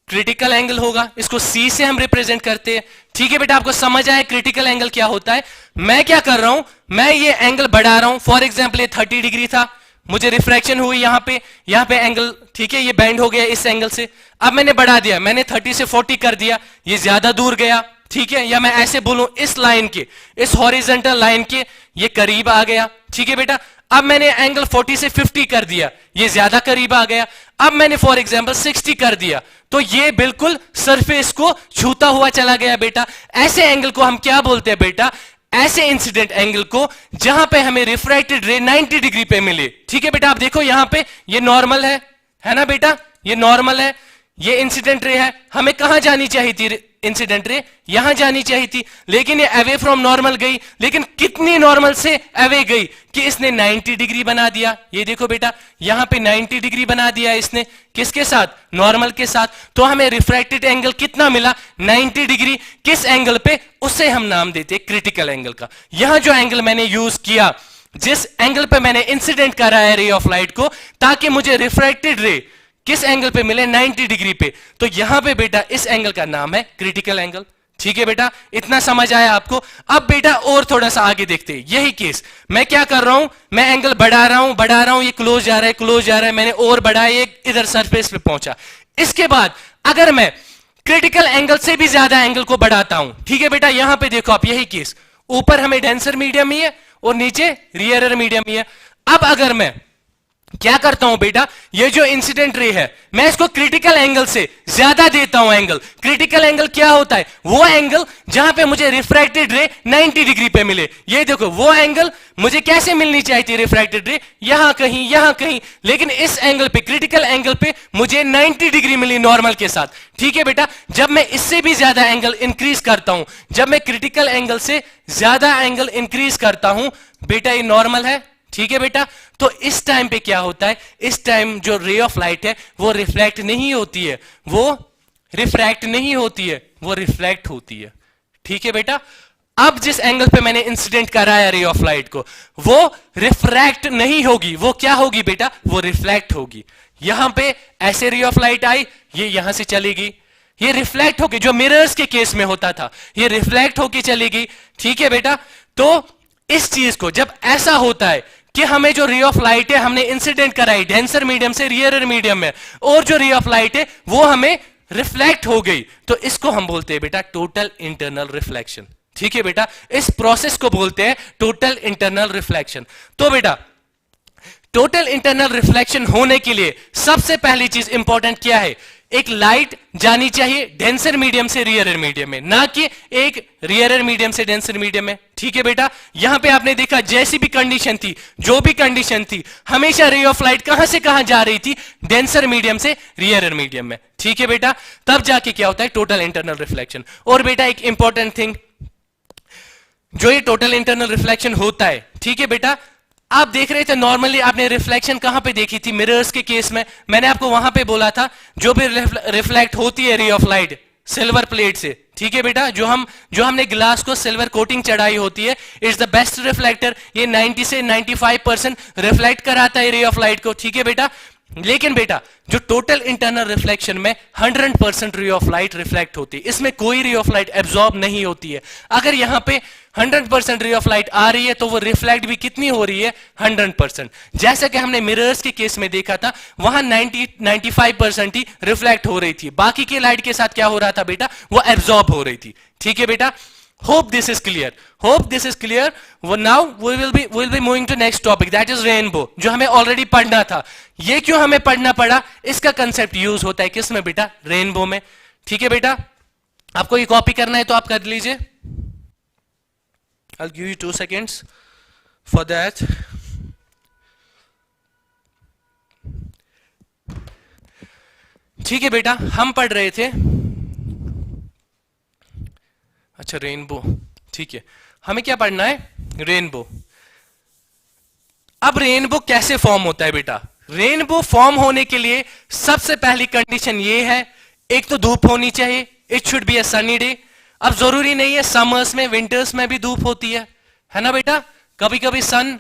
क्रिटिकल एंगल होगा, इसको C से हम रिप्रेजेंट करते हैं, ठीक है बेटा। आपको समझ आया क्रिटिकल एंगल क्या होता है। मैं क्या कर रहा हूं, मैं ये एंगल बढ़ा रहा हूं, फॉर एग्जाम्पल ये 30 डिग्री था, मुझे रिफ्रैक्शन हुई यहां पे एंगल, ठीक है, ये बेंड हो गया इस एंगल से। अब मैंने बढ़ा दिया, मैंने 30 से 40 कर दिया, ये ज्यादा दूर गया, ठीक है। या मैं ऐसे बोलूं, इस लाइन के, इस हॉरिजॉन्टल लाइन के ये करीब आ गया, ठीक है बेटा। अब मैंने एंगल 40 से 50 कर दिया, ये ज्यादा करीब आ गया। अब मैंने फॉर एग्जांपल 60 कर दिया, तो ये बिल्कुल सरफेस को छूता हुआ चला गया बेटा। ऐसे एंगल को हम क्या बोलते हैं बेटा, ऐसे इंसिडेंट एंगल को जहां पे हमें रिफ्रैक्टेड रे 90 डिग्री पे मिले, ठीक है बेटा। आप देखो यहां पे ये नॉर्मल है ना बेटा, ये नॉर्मल है, ये इंसिडेंट रे है, हमें कहां जानी चाहिए थी इंसिडेंट रे, यहां जानी चाहिए थी, लेकिन ये अवे फ्रॉम नॉर्मल गई। लेकिन कितनी नॉर्मल से अवे गई कि इसने 90 डिग्री बना दिया। ये देखो बेटा, यहां पे 90 डिग्री बना दिया इसने, किसके साथ, नॉर्मल के साथ। तो हमें रिफ्रैक्टेड एंगल कितना मिला, 90 डिग्री। किस एंगल पे, उसे हम नाम देते हैं क्रिटिकल एंगल का। यहां जो एंगल मैंने यूज किया, जिस एंगल पे मैंने इंसिडेंट करा है रे ऑफ लाइट को, ताकि मुझे रिफ्रैक्टेड रे किस एंगल पे मिले, 90 डिग्री पे, तो यहां पे बेटा इस एंगल का नाम है क्रिटिकल एंगल, ठीक है बेटा। इतना समझ आया आपको। अब बेटा और थोड़ा सा आगे देखते हैं, यही केस मैं क्या कर रहा हूं, मैं एंगल बढ़ा रहा हूं, ये क्लोज जा रहा है, मैंने और बढ़ाया, ये इधर सरफेस पे पहुंचा। इसके बाद अगर मैं क्रिटिकल एंगल से भी ज्यादा एंगल को बढ़ाता हूं, ठीक है बेटा, यहां पे देखो आप, यही केस, ऊपर हमें डेंसर मीडियम ही है और नीचे रियरर मीडियम ही है। अब अगर मैं क्या करता हूं बेटा, ये जो इंसिडेंट रे है मैं इसको क्रिटिकल एंगल से ज्यादा देता हूं एंगल। क्रिटिकल एंगल क्या होता है, वो एंगल जहां पे मुझे रिफ्रैक्टेड रे 90 डिग्री पे मिले। ये देखो वो एंगल मुझे कैसे मिलनी चाहिए थी, रिफ्रैक्टेड रे यहां कहीं, लेकिन इस एंगल पे, क्रिटिकल एंगल पे मुझे 90 डिग्री मिली नॉर्मल के साथ, ठीक है बेटा। जब मैं इससे भी ज्यादा एंगल इंक्रीज करता हूं, जब मैं क्रिटिकल एंगल से ज्यादा एंगल इंक्रीज करता हूं बेटा, ये नॉर्मल है, ठीक है बेटा। तो इस टाइम पे क्या होता है, इस टाइम जो रे ऑफ लाइट है वो रिफ्लेक्ट नहीं होती है, वो रिफ्रैक्ट नहीं होती है, वो रिफ्लेक्ट होती है, ठीक है बेटा। अब जिस एंगल पे मैंने इंसिडेंट कराया रे ऑफ लाइट को, वो रिफ्रैक्ट नहीं होगी, वो क्या होगी बेटा, वो रिफ्लेक्ट होगी। यहां पे ऐसे रे ऑफ लाइट आई, ये यहां से चलेगी, ये रिफ्लेक्ट होगी, जो मिरर्स के केस में होता था, ये रिफ्लेक्ट होके चलेगी, ठीक है बेटा। तो इस चीज को जब ऐसा होता है कि हमें जो रे ऑफ लाइट है हमने इंसिडेंट कराई डेंसर मीडियम से रियरर मीडियम में, और जो रे ऑफ लाइट है वो हमें रिफ्लेक्ट हो गई, तो इसको हम बोलते हैं बेटा टोटल इंटरनल रिफ्लेक्शन, ठीक है बेटा। इस प्रोसेस को बोलते हैं टोटल इंटरनल रिफ्लेक्शन। तो बेटा टोटल इंटरनल रिफ्लेक्शन होने के लिए सबसे पहली चीज इंपॉर्टेंट क्या है, एक लाइट जानी चाहिए डेंसर मीडियम से रियरर मीडियम में, ना कि एक रियरर मीडियम से डेंसर मीडियम में। ठीक है बेटा, यहां पे आपने देखा जैसी भी कंडीशन थी, जो भी कंडीशन थी, हमेशा रे ऑफ लाइट कहां से कहां जा रही थी, डेंसर मीडियम से रियरर मीडियम में। ठीक है बेटा, तब जाके क्या होता है टोटल इंटरनल रिफ्लेक्शन। और बेटा एक इंपॉर्टेंट थिंग, जो ये टोटल इंटरनल रिफ्लेक्शन होता है, ठीक है बेटा, आप देख रहे थे नॉर्मली आपने रिफ्लेक्शन कहां पे देखी थी, मिरर्स के केस में। मैंने आपको वहां पे बोला था जो भी रिफ्लेक्ट होती है रे ऑफ लाइट सिल्वर प्लेट से, ठीक है बेटा, जो हमने ग्लास को सिल्वर कोटिंग चढ़ाई होती है, इट्स द बेस्ट रिफ्लेक्टर। ये 90 से 95% रिफ्लेक्ट कराता है रे ऑफ लाइट को। ठीक है बेटा, लेकिन बेटा जो टोटल इंटरनल रिफ्लेक्शन में 100% रे ऑफ लाइट रिफ्लेक्ट होती है, इसमें कोई रे ऑफ लाइट एब्जॉर्ब नहीं होती है। अगर यहां पे 100% रे ऑफ लाइट आ रही है तो वो रिफ्लेक्ट भी कितनी हो रही है, 100%। जैसा कि हमने मिरर्स के केस में देखा था, वहां 95% ही रिफ्लेक्ट हो रही थी, बाकी की लाइट के साथ क्या हो रहा था बेटा, वो एब्जॉर्ब हो रही थी। ठीक है बेटा, hope this is clear, hope this is clear. Well, now we'll be moving to next topic, that is rainbow, जो हमें ऑलरेडी पढ़ना था। ये क्यों हमें पढ़ना पड़ा, इसका कंसेप्ट यूज होता है किस में बेटा, रेनबो में। ठीक है बेटा, आपको ये कॉपी करना है तो आप कर लीजिए। I'll give you 2 seconds for that. ठीक है बेटा, हम पढ़ रहे थे, अच्छा रेनबो, ठीक है, हमें क्या पढ़ना है, रेनबो। अब रेनबो कैसे फॉर्म होता है बेटा, रेनबो फॉर्म होने के लिए सबसे पहली कंडीशन ये है, एक तो धूप होनी चाहिए, it should be a sunny day. अब जरूरी नहीं है समर्स में, विंटर्स में भी धूप होती है ना बेटा, कभी कभी सन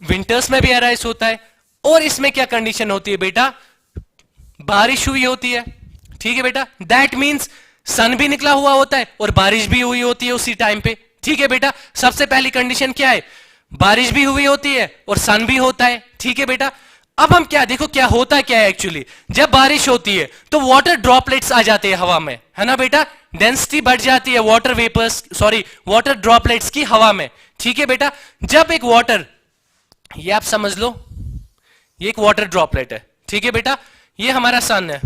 विंटर्स में भी अराइज होता है। और इसमें क्या कंडीशन होती है बेटा, बारिश हुई होती है। ठीक है बेटा, दैट मीन्स सन भी निकला हुआ होता है और बारिश भी हुई होती है उसी टाइम पे। ठीक है बेटा, सबसे पहली कंडीशन क्या है, बारिश भी हुई होती है और सन भी होता है। ठीक है बेटा, अब हम क्या देखो क्या होता क्या है एक्चुअली, जब बारिश होती है तो वाटर ड्रॉपलेट्स आ जाते हैं हवा में, है ना बेटा, डेंसिटी बढ़ जाती है water vapours, sorry water droplets की हवा में। ठीक है बेटा, जब एक वाटर, ये आप समझ लो, ये एक वाटर ड्रॉपलेट है। ठीक है बेटा, ये हमारा सन है।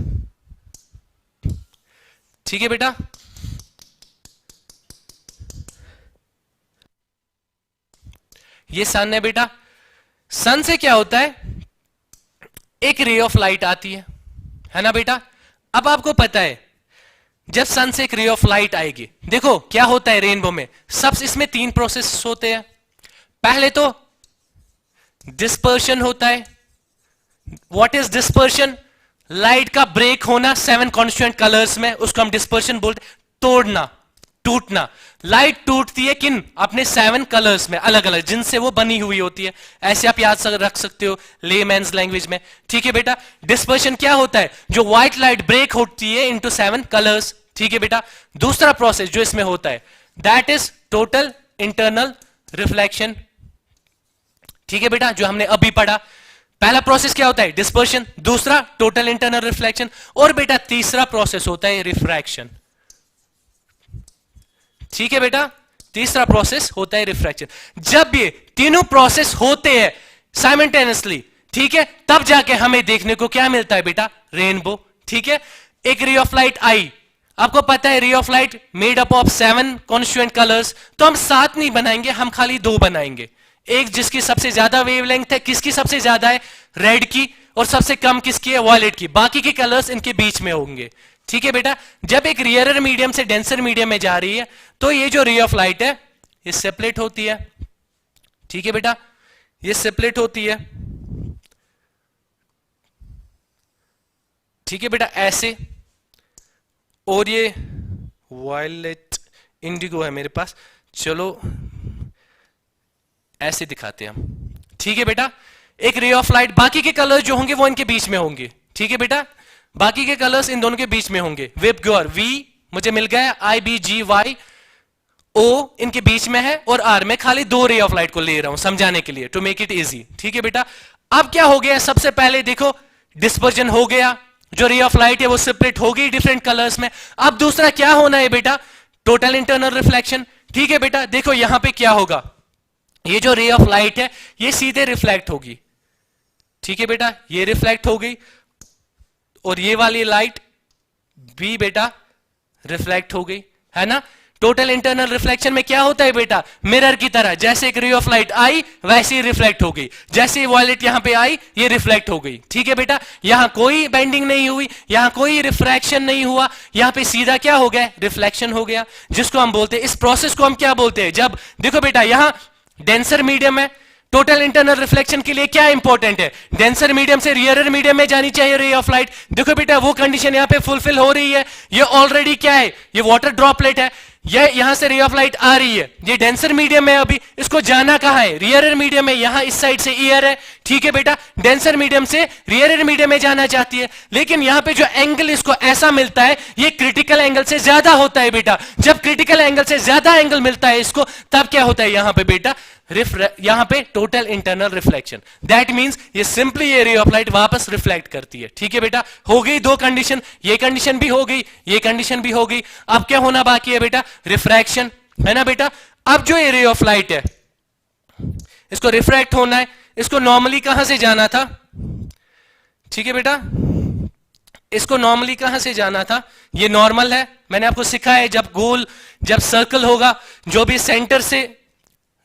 ठीक है बेटा, ये सन है बेटा, सन से क्या होता है, एक रे ऑफ लाइट आती है ना बेटा। अब आपको पता है जब सन से एक रे ऑफ लाइट आएगी, देखो क्या होता है रेनबो में, सब इसमें 3 प्रोसेस होते हैं। पहले तो डिस्पर्शन होता है। व्हाट इज डिस्पर्शन, लाइट का ब्रेक होना 7 कॉन्स्टिट्यूएंट कलर्स में, उसको हम डिस्पर्शन बोलते, तोड़ना, टूटना। लाइट टूटती है किन, अपने 7 कलर्स में अलग अलग, जिनसे वो बनी हुई होती है। ऐसे आप याद रख सकते हो लेमैन्स लैंग्वेज में। ठीक है बेटा, डिस्पर्शन क्या होता है, जो व्हाइट लाइट ब्रेक होती है इनटू 7 कलर्स। ठीक है बेटा, दूसरा प्रोसेस जो इसमें होता है that is total internal reflection. ठीक है बेटा, जो हमने अभी पढ़ा, पहला प्रोसेस क्या होता है, डिस्पर्शन, दूसरा टोटल इंटरनल रिफ्लेक्शन, और बेटा तीसरा प्रोसेस होता है रिफ्रैक्शन। ठीक है बेटा, तीसरा प्रोसेस होता है रिफ्रैक्शन। जब ये तीनों प्रोसेस होते हैं साइमल्टेनियसली, ठीक है, तब जाके हमें देखने को क्या मिलता है बेटा, रेनबो। ठीक है, एक रे ऑफ लाइट आई, आपको पता है रे of light made up of 7 constituent colours, तो हम 7 नहीं बनाएंगे, हम खाली 2 बनाएंगे। एक जिसकी सबसे ज्यादा वेवलेंथ है, किसकी सबसे ज्यादा है, रेड की, और सबसे कम किसकी है, वॉयलेट की। बाकी के कलर्स इनके बीच में होंगे। ठीक है बेटा, जब एक रियरर मीडियम से डेंसर मीडियम में जा रही है तो ये जो रे ऑफ लाइट है ये सेपरेट होती है। ठीक है बेटा, ये सेपरेट होती है। ठीक है बेटा, ऐसे, और ये वायलेट इंडिगो है मेरे पास, चलो ऐसे दिखाते हैं हम। ठीक है बेटा, एक रे ऑफ लाइट, बाकी के कलर्स जो होंगे वो इनके बीच में होंगे। ठीक है बेटा, बाकी के कलर्स इन दोनों के बीच में होंगे। विप ग्योर, वी मुझे मिल गया, IBGY O इनके बीच में है, और R में खाली 2 रे ऑफ लाइट को ले रहा हूं समझाने के लिए, टू मेक इट इजी। ठीक है बेटा, अब क्या हो गया, सबसे पहले देखो डिस्पर्जन हो गया, जो रे ऑफ लाइट है वो सेपरेट हो गई डिफरेंट कलर्स में। अब दूसरा क्या होना है बेटा, टोटल इंटरनल रिफ्लेक्शन। ठीक है बेटा, देखो यहां पे क्या होगा, ये जो रे ऑफ लाइट है ये सीधे रिफ्लेक्ट होगी। ठीक है बेटा, ये रिफ्लेक्ट हो गई, और ये वाली लाइट भी बेटा रिफ्लेक्ट हो गई, है ना। टोटल इंटरनल रिफ्लेक्शन में क्या होता है बेटा, मिरर की तरह, जैसे एक रे ऑफ लाइट आई वैसे ही रिफ्लेक्ट हो गई, जैसे वॉयलेट यहां पे आई ये रिफ्लेक्ट हो गई, ठीक है बेटा। यहां कोई बेंडिंग नहीं हुई, यहां कोई रिफ्रैक्शन नहीं हुआ, यहां पे सीधा क्या हो गया, रिफ्लेक्शन हो गया, जिसको हम बोलते हैं, इस प्रोसेस को हम क्या बोलते हैं, जब देखो बेटा यहां डेंसर मीडियम है, टोटल इंटरनल रिफ्लेक्शन के लिए क्या इंपॉर्टेंट है, डेंसर मीडियम से रियरर मीडियम में जानी चाहिए रे ऑफ लाइट। देखो बेटा वो कंडीशन यहां पे फुलफिल हो रही है, ये ऑलरेडी क्या है, ये वाटर ड्रॉपलेट है, ये यहां से रे ऑफ लाइट आ रही है, ये डेंसर मीडियम है, अभी इसको जाना कहां है, रियरर मीडियम में, यहां इस साइड से ईयर है, ठीक है बेटा। डेंसर मीडियम से रियरर मीडियम में जाना चाहती है, लेकिन यहां पे जो एंगल इसको ऐसा मिलता है ये क्रिटिकल एंगल से ज्यादा होता है बेटा। जब क्रिटिकल एंगल से ज्यादा एंगल मिलता है इसको, तब क्या होता है यहां पे बेटा, यहां पे total internal reflection, that means ये सिंपली ये रे ऑफ लाइट वापस रिफ्लेक्ट करती है, ठीक है बेटा। हो गई दो कंडीशन, ये कंडीशन भी हो गई, ये कंडीशन भी हो गई, अब क्या होना बाकी है बेटा, रिफ्रैक्शन, है ना बेटा। अब जो ये रे ऑफ लाइट है इसको रिफ्रैक्ट होना है, इसको नॉर्मली कहां से जाना था, ठीक है बेटा, इसको नॉर्मली कहां से जाना था, ये नॉर्मल है, मैंने आपको सिखाया है, जब गोल, जब सर्कल होगा, जो भी सेंटर से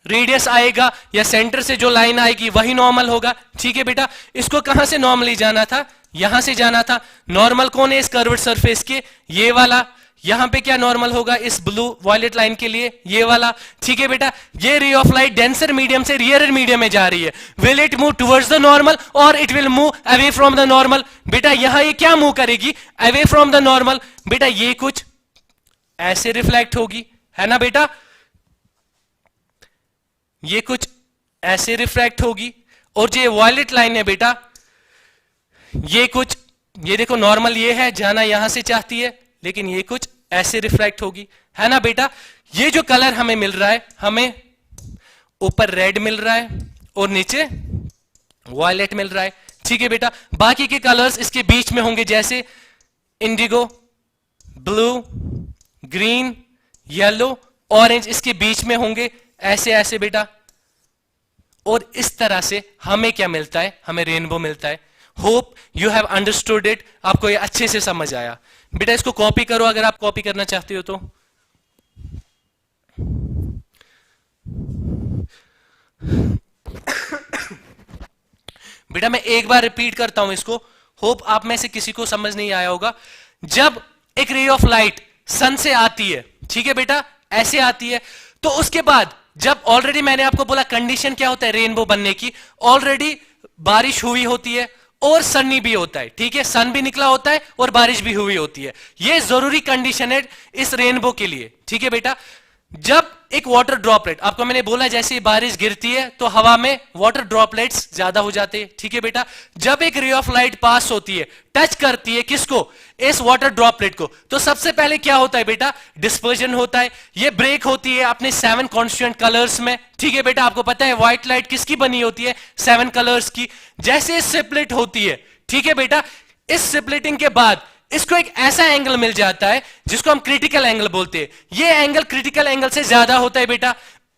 रेडियस आएगा या सेंटर से जो लाइन आएगी वही नॉर्मल होगा, ठीक है बेटा। इसको कहां से नॉर्मली जाना था, यहां से जाना था। नॉर्मल कौन है इस कर्व्ड सरफेस के, ये वाला। यहां पे क्या नॉर्मल होगा इस ब्लू वॉयलेट लाइन के लिए, ये वाला, ठीक है बेटा। ये रे ऑफ लाइट डेंसर मीडियम से रियरर मीडियम में जा रही है, will it move towards the normal और it will move away from the normal. बेटा यहां ये क्या मूव करेगी, अवे फ्रॉम द नॉर्मल। बेटा ये कुछ ऐसे रिफ्लेक्ट होगी, है ना बेटा, ये कुछ ऐसे रिफ्रैक्ट होगी, और जो वॉयलेट लाइन है बेटा ये कुछ, ये देखो नॉर्मल ये है, जाना यहां से चाहती है, लेकिन ये कुछ ऐसे रिफ्रैक्ट होगी, है ना बेटा। ये जो कलर हमें मिल रहा है, हमें ऊपर रेड मिल रहा है और नीचे वॉयलेट मिल रहा है, ठीक है बेटा। बाकी के कलर्स इसके बीच में होंगे, जैसे Indigo, blue, green, yellow, orange इसके बीच में होंगे, ऐसे ऐसे बेटा। और इस तरह से हमें क्या मिलता है, हमें रेनबो मिलता है। Hope you have understood it, आपको ये अच्छे से समझ आया बेटा। इसको कॉपी करो अगर आप कॉपी करना चाहते हो तो। बेटा मैं एक बार रिपीट करता हूं इसको, होप आप में से किसी को समझ नहीं आया होगा। जब एक रे ऑफ लाइट सन से आती है, ठीक है बेटा, ऐसे आती है, तो उसके बाद जब ऑलरेडी मैंने आपको बोला कंडीशन क्या होता है रेनबो बनने की, ऑलरेडी बारिश हुई होती है और सन्नी भी होता है, ठीक है, सन भी निकला होता है और बारिश भी हुई होती है। ये जरूरी कंडीशन है इस रेनबो के लिए, ठीक है बेटा। जब एक वाटर ड्रॉपलेट, आपको मैंने बोला जैसे ही बारिश गिरती है तो हवा में वाटर ड्रॉपलेट्स ज्यादा हो जाते हैं, ठीक है बेटा। जब एक रे ऑफ लाइट पास होती है, टच करती है किसको, इस वाटर ड्रॉपलेट को, तो सबसे पहले क्या होता है बेटा, डिस्पर्जन होता है। ये ब्रेक होती है अपने 7 कॉन्स्टिट्यूएंट कलर्स में, ठीक है बेटा। आपको पता है व्हाइट लाइट किसकी बनी होती है, 7 कलर्स की। जैसे स्प्लिट होती है, ठीक है बेटा, इस स्प्लिटिंग के बाद इसको एक ऐसा एंगल मिल जाता है जिसको हम क्रिटिकल एंगल बोलते हैं। ये एंगल क्रिटिकल एंगल से ज्यादा होता है बेटा।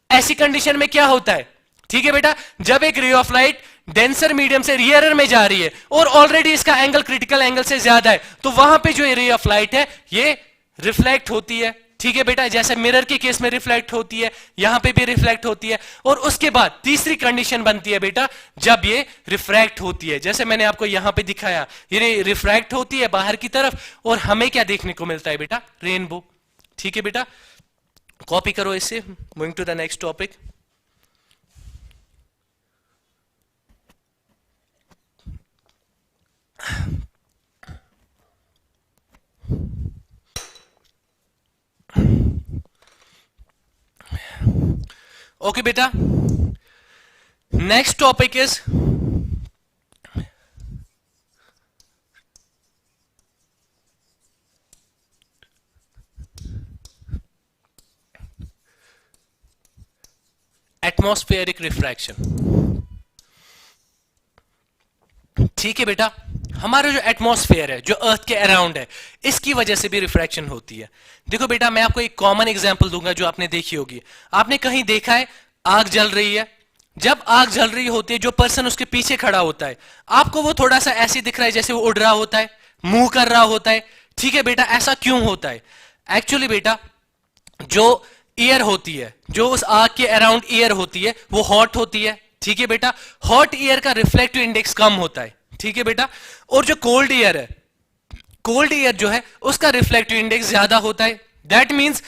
ऐसी कंडीशन में क्या होता है, ठीक है बेटा, जब एक रे ऑफ लाइट डेंसर मीडियम से रियरर में जा रही है और ऑलरेडी इसका एंगल क्रिटिकल एंगल से ज्यादा है, तो वहां पे जो रे ऑफ लाइट है ये रिफ्लेक्ट होती है, ठीक है बेटा। जैसे मिरर के केस में रिफ्लेक्ट होती है, यहां पे भी रिफ्लेक्ट होती है। और उसके बाद तीसरी कंडीशन बनती है बेटा, जब ये रिफ्रैक्ट होती है, जैसे मैंने आपको यहां पे दिखाया, ये रिफ्रैक्ट होती है बाहर की तरफ और हमें क्या देखने को मिलता है बेटा, रेनबो, ठीक है बेटा। कॉपी करो इसे, moving to the next topic. Okay बेटा, next topic is atmospheric refraction. ठीक है बेटा, हमारा जो एटमॉस्फेयर है, जो अर्थ के अराउंड है, इसकी वजह से भी रिफ्रैक्शन होती है। देखो बेटा, मैं आपको एक कॉमन एग्जांपल दूंगा जो आपने देखी होगी। आपने कहीं देखा है आग जल रही है, जब आग जल रही होती है, जो पर्सन उसके पीछे खड़ा होता है, आपको वो थोड़ा सा ऐसे दिख रहा है जैसे वो उड़ रहा होता है, मूव कर रहा होता है। ठीक है बेटा, ऐसा क्यों होता है? एक्चुअली बेटा, जो ईयर होती है, जो उस आग के अराउंड ईयर होती है, वो हॉट होती है। ठीक है बेटा, हॉट ईयर का रिफ्लेक्टिव इंडेक्स कम होता है। ठीक है बेटा, और जो कोल्ड ईयर है, कोल्ड ईयर जो है उसका रिफ्लेक्टिव इंडेक्स ज्यादा होता है। दैट मींस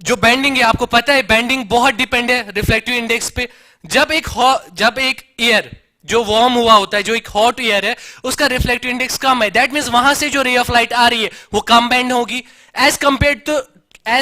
जो बेंडिंग है, आपको पता है बेंडिंग बहुत डिपेंड है रिफ्लेक्टिव इंडेक्स पे। जब एक ईयर जो वार्म हुआ होता है, जो एक हॉट ईयर है, उसका रिफ्लेक्टिव इंडेक्स कम है, दैट मींस वहां से जो रे ऑफ लाइट आ रही है वो कम बेंड होगी एज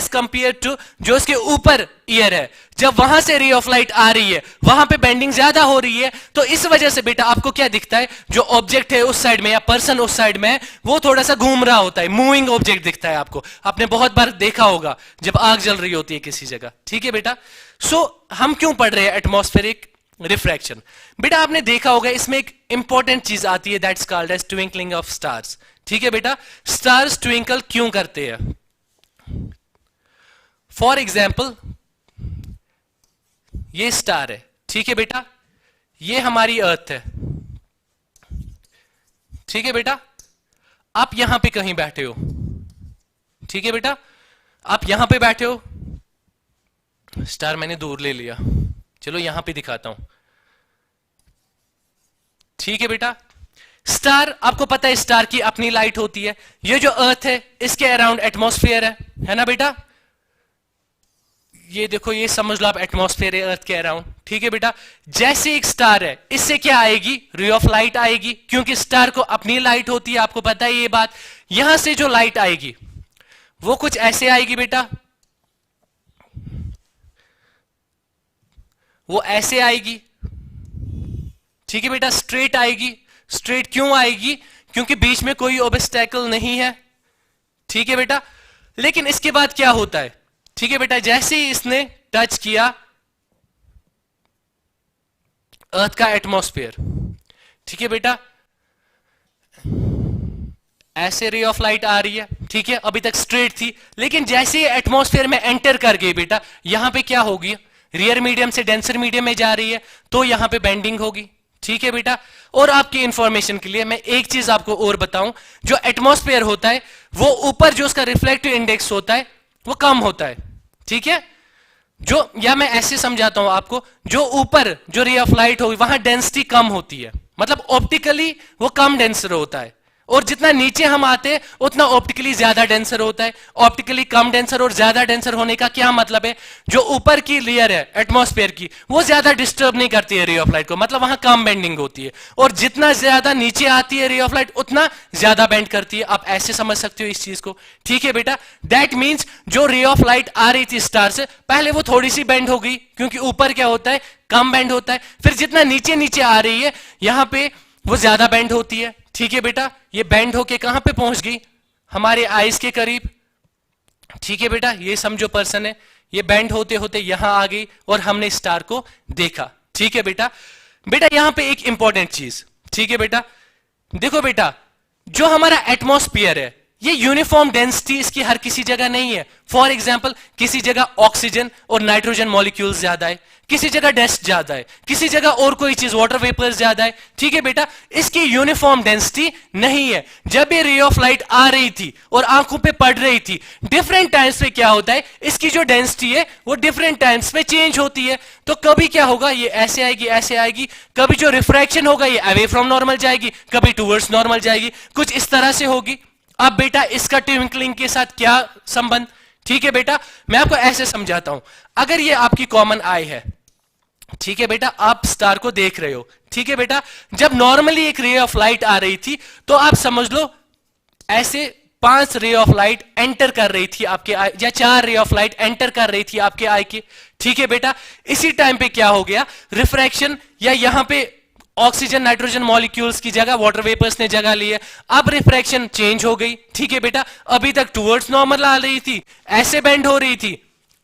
कंपेयर टू जो उसके ऊपर ईयर है। जब वहां से रे ऑफ लाइट आ रही है, वहां पे बेंडिंग ज्यादा हो रही है, तो इस वजह से बेटा आपको क्या दिखता है, जो ऑब्जेक्ट है उस साइड में या पर्सन उस साइड में है, वो थोड़ा सा घूम रहा होता है, मूविंग ऑब्जेक्ट दिखता है आपको। आपने बहुत बार देखा होगा जब आग जल रही होती है किसी जगह। ठीक है बेटा, सो हम क्यों पढ़ रहे हैं एटमॉस्फेरिक रिफ्रैक्शन? बेटा आपने देखा होगा इसमें एक इंपॉर्टेंट चीज आती है, that's called as twinkling of stars. ठीक है बेटा, स्टार्स ट्विंकल क्यों करते हैं? फॉर एग्जाम्पल, ये स्टार है। ठीक है बेटा, ये हमारी अर्थ है। ठीक है बेटा, आप यहां पे कहीं बैठे हो। ठीक है बेटा, आप यहां पे बैठे हो, स्टार मैंने दूर ले लिया, चलो यहां पे दिखाता हूं। ठीक है बेटा, स्टार, आपको पता है स्टार की अपनी लाइट होती है। ये जो अर्थ है इसके अराउंड एटमॉस्फेयर है ना बेटा? ये देखो, ये समझ लो आप, एटमॉस्फेयर है अर्थ के अराउंड। ठीक है बेटा, जैसे एक स्टार है, इससे क्या आएगी? रे ऑफ लाइट आएगी, क्योंकि स्टार को अपनी लाइट होती है, आपको पता है ये बात। यहां से जो लाइट आएगी वो कुछ ऐसे आएगी बेटा, वो ऐसे आएगी। ठीक है बेटा, स्ट्रेट आएगी। स्ट्रेट क्यों आएगी? क्योंकि बीच में कोई ऑब्स्टेकल नहीं है। ठीक है बेटा, लेकिन इसके बाद क्या होता है? ठीक है बेटा, जैसे ही इसने टच किया अर्थ का एटमॉस्फेयर, ठीक है बेटा, ऐसे रे ऑफ लाइट आ रही है। ठीक है, अभी तक स्ट्रेट थी, लेकिन जैसे ही एटमॉस्फेयर में एंटर कर गई बेटा, यहां पे क्या होगी? रियर मीडियम से डेंसर मीडियम में जा रही है, तो यहां पे बेंडिंग होगी। ठीक है बेटा, और आपकी इंफॉर्मेशन के लिए मैं एक चीज आपको और बताऊं, जो एटमॉस्फेयर होता है वो ऊपर जो उसका रिफ्लेक्टिव इंडेक्स होता है वो कम होता है। ठीक है, जो, या मैं ऐसे समझाता हूं आपको, जो ऊपर जो रे ऑफ लाइट होगी वहां डेंसिटी कम होती है, मतलब ऑप्टिकली वो कम डेंसर होता है, और जितना नीचे हम आते हैं उतना ऑप्टिकली ज्यादा डेंसर होता है। ऑप्टिकली कम डेंसर और ज्यादा डेंसर होने का क्या मतलब है? जो ऊपर की लेयर है एटमॉस्फेयर की, वो ज्यादा डिस्टर्ब नहीं करती है रे ऑफ लाइट को, मतलब वहां कम बेंडिंग होती है, और जितना ज्यादा नीचे आती है रे ऑफ लाइट उतना ज्यादा बेंड करती है। आप ऐसे समझ सकते हो इस चीज को। ठीक है बेटा, दैट मीन्स जो रे ऑफ लाइट आ रही थी स्टार से, पहले वो थोड़ी सी बेंड हो गई, क्योंकि ऊपर क्या होता है, कम बेंड होता है। फिर जितना नीचे नीचे आ रही है यहां पे वो ज्यादा बेंड होती है। ठीक है बेटा, ये बेंड होके कहां पे पहुंच गई? हमारे आईज के करीब। ठीक है बेटा, ये समझो पर्सन है, ये बेंड होते होते यहां आ गई और हमने स्टार को देखा। ठीक है बेटा, बेटा यहां पे एक इंपॉर्टेंट चीज, ठीक है बेटा, देखो बेटा, जो हमारा एटमॉस्फेयर है ये यूनिफॉर्म डेंसिटी इसकी हर किसी जगह नहीं है। फॉर एग्जाम्पल, किसी जगह ऑक्सीजन और नाइट्रोजन मॉलिक्यूल्स ज्यादा है, किसी जगह डस्ट ज्यादा है, किसी जगह और कोई चीज वाटर वेपर्स ज्यादा है। ठीक है बेटा, इसकी यूनिफॉर्म डेंसिटी नहीं है। जब ये रे ऑफ लाइट आ रही थी और आंखों पे पड़ रही थी, डिफरेंट टाइम्स पे क्या होता है, इसकी जो डेंसिटी है वो डिफरेंट टाइम्स पे चेंज होती है। तो कभी क्या होगा, ये ऐसे आएगी, ऐसे आएगी, कभी जो रिफ्रैक्शन होगा ये अवे फ्रॉम नॉर्मल जाएगी, कभी टूवर्ड्स नॉर्मल जाएगी, कुछ इस तरह से होगी। अब बेटा इसका ट्विंकलिंग के साथ क्या संबंध? ठीक है बेटा, मैं आपको ऐसे समझाता हूं। अगर ये आपकी कॉमन आई है, ठीक है बेटा, आप स्टार को देख रहे हो। ठीक है बेटा, जब नॉर्मली एक रे ऑफ लाइट आ रही थी तो आप समझ लो ऐसे 5 रे ऑफ लाइट एंटर कर रही थी आपके आई, या 4 रे ऑफ लाइट एंटर कर रही थी आपके आई के। ठीक है बेटा, इसी टाइम पे क्या हो गया, रिफ्रैक्शन, या यहां पे ऑक्सीजन नाइट्रोजन मॉलिक्यूल्स की जगह वाटर वेपर्स ने जगह ली है। अब रिफ्रैक्शन चेंज हो गई। ठीक है बेटा, अभी तक टुवर्ड्स नॉर्मल आ रही थी, ऐसे बेंड हो रही थी,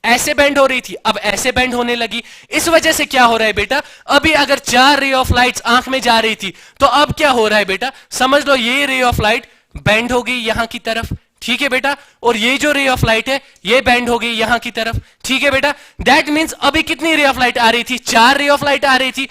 ऐसे बेंड हो रही थी, अब ऐसे बेंड होने लगी। इस वजह से क्या हो रहा है बेटा, अभी अगर 4 रे ऑफ लाइट्स आंख में जा रही थी तो अब क्या हो रहा है बेटा, समझ लो ये रे ऑफ लाइट बेंड हो गई यहां की तरफ। ठीक है बेटा, और ये जो रे ऑफ लाइट है ये बेंड हो गई यहां की तरफ। ठीक है बेटा, दैट मींस अभी कितनी रे ऑफ लाइट आ रही थी, 4 रे ऑफ लाइट आ रही थी,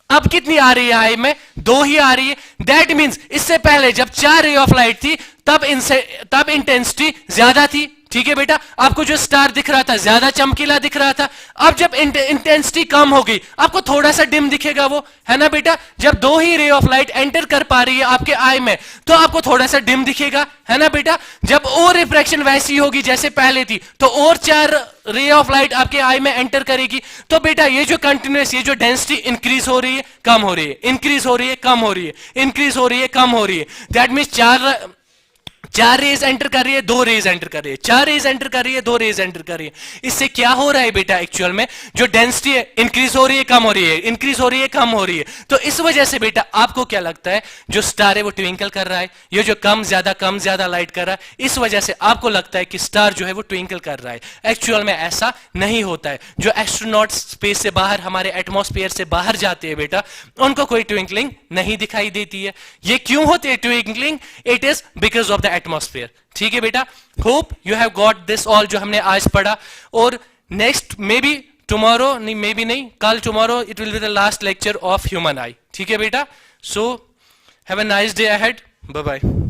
अब कितनी आ रही है आई में, 2 ही आ रही है। दैट मींस इससे पहले जब 4 रे ऑफ लाइट थी तब इंटेंसिटी ज्यादा थी। ठीक है बेटा, आपको जो स्टार दिख रहा था ज्यादा चमकीला दिख रहा था। अब जब इंटेंसिटी कम हो गई आपको थोड़ा सा डिम दिखेगा, वो है ना बेटा। जब दो ही रे ऑफ लाइट एंटर कर पा रही है आपके आई में तो आपको थोड़ा सा डिम दिखेगा, है ना बेटा। जब और रिफ्रैक्शन वैसी होगी जैसे पहले थी तो और 4 रे ऑफ लाइट आपके आई में एंटर करेगी, तो बेटा ये जो कंटिन्यूअस ये जो डेंसिटी इंक्रीज हो रही है कम हो रही है, इंक्रीज हो रही है कम हो रही है, इंक्रीज हो रही है कम हो रही है। दैट मीन्स 4 रेज एंटर कर रही है, 2 रेज एंटर कर रही है, 4 रेज एंटर कर रही है, 2 रेज एंटर कर रही है। इससे क्या हो रहा है बेटा, एक्चुअल में जो डेंसिटी है इंक्रीज हो रही है कम हो रही है, इंक्रीज हो रही है कम हो रही है। तो इस वजह से बेटा आपको क्या लगता है जो स्टार है वो ट्विंकल कर रहा है, ये जो कम ज्यादा लाइट कर रहा है, इस वजह से आपको लगता है कि स्टार जो है वो ट्विंकल कर रहा है। एक्चुअल में ऐसा नहीं होता है। जो एस्ट्रोनॉट स्पेस से बाहर हमारे एटमॉस्फेयर से बाहर जाते हैं बेटा उनको कोई ट्विंकलिंग नहीं दिखाई देती है। ये क्यों होती है twinkling? It is because of the atmosphere. ठीक है बेटा, hope you have got this all जो हमने आज पढ़ा। और नेक्स्ट मे बी टुमारो, नहीं मे बी नहीं, कल tomorrow it will be the last lecture of human eye. ठीक है बेटा, so have a nice day ahead, bye bye.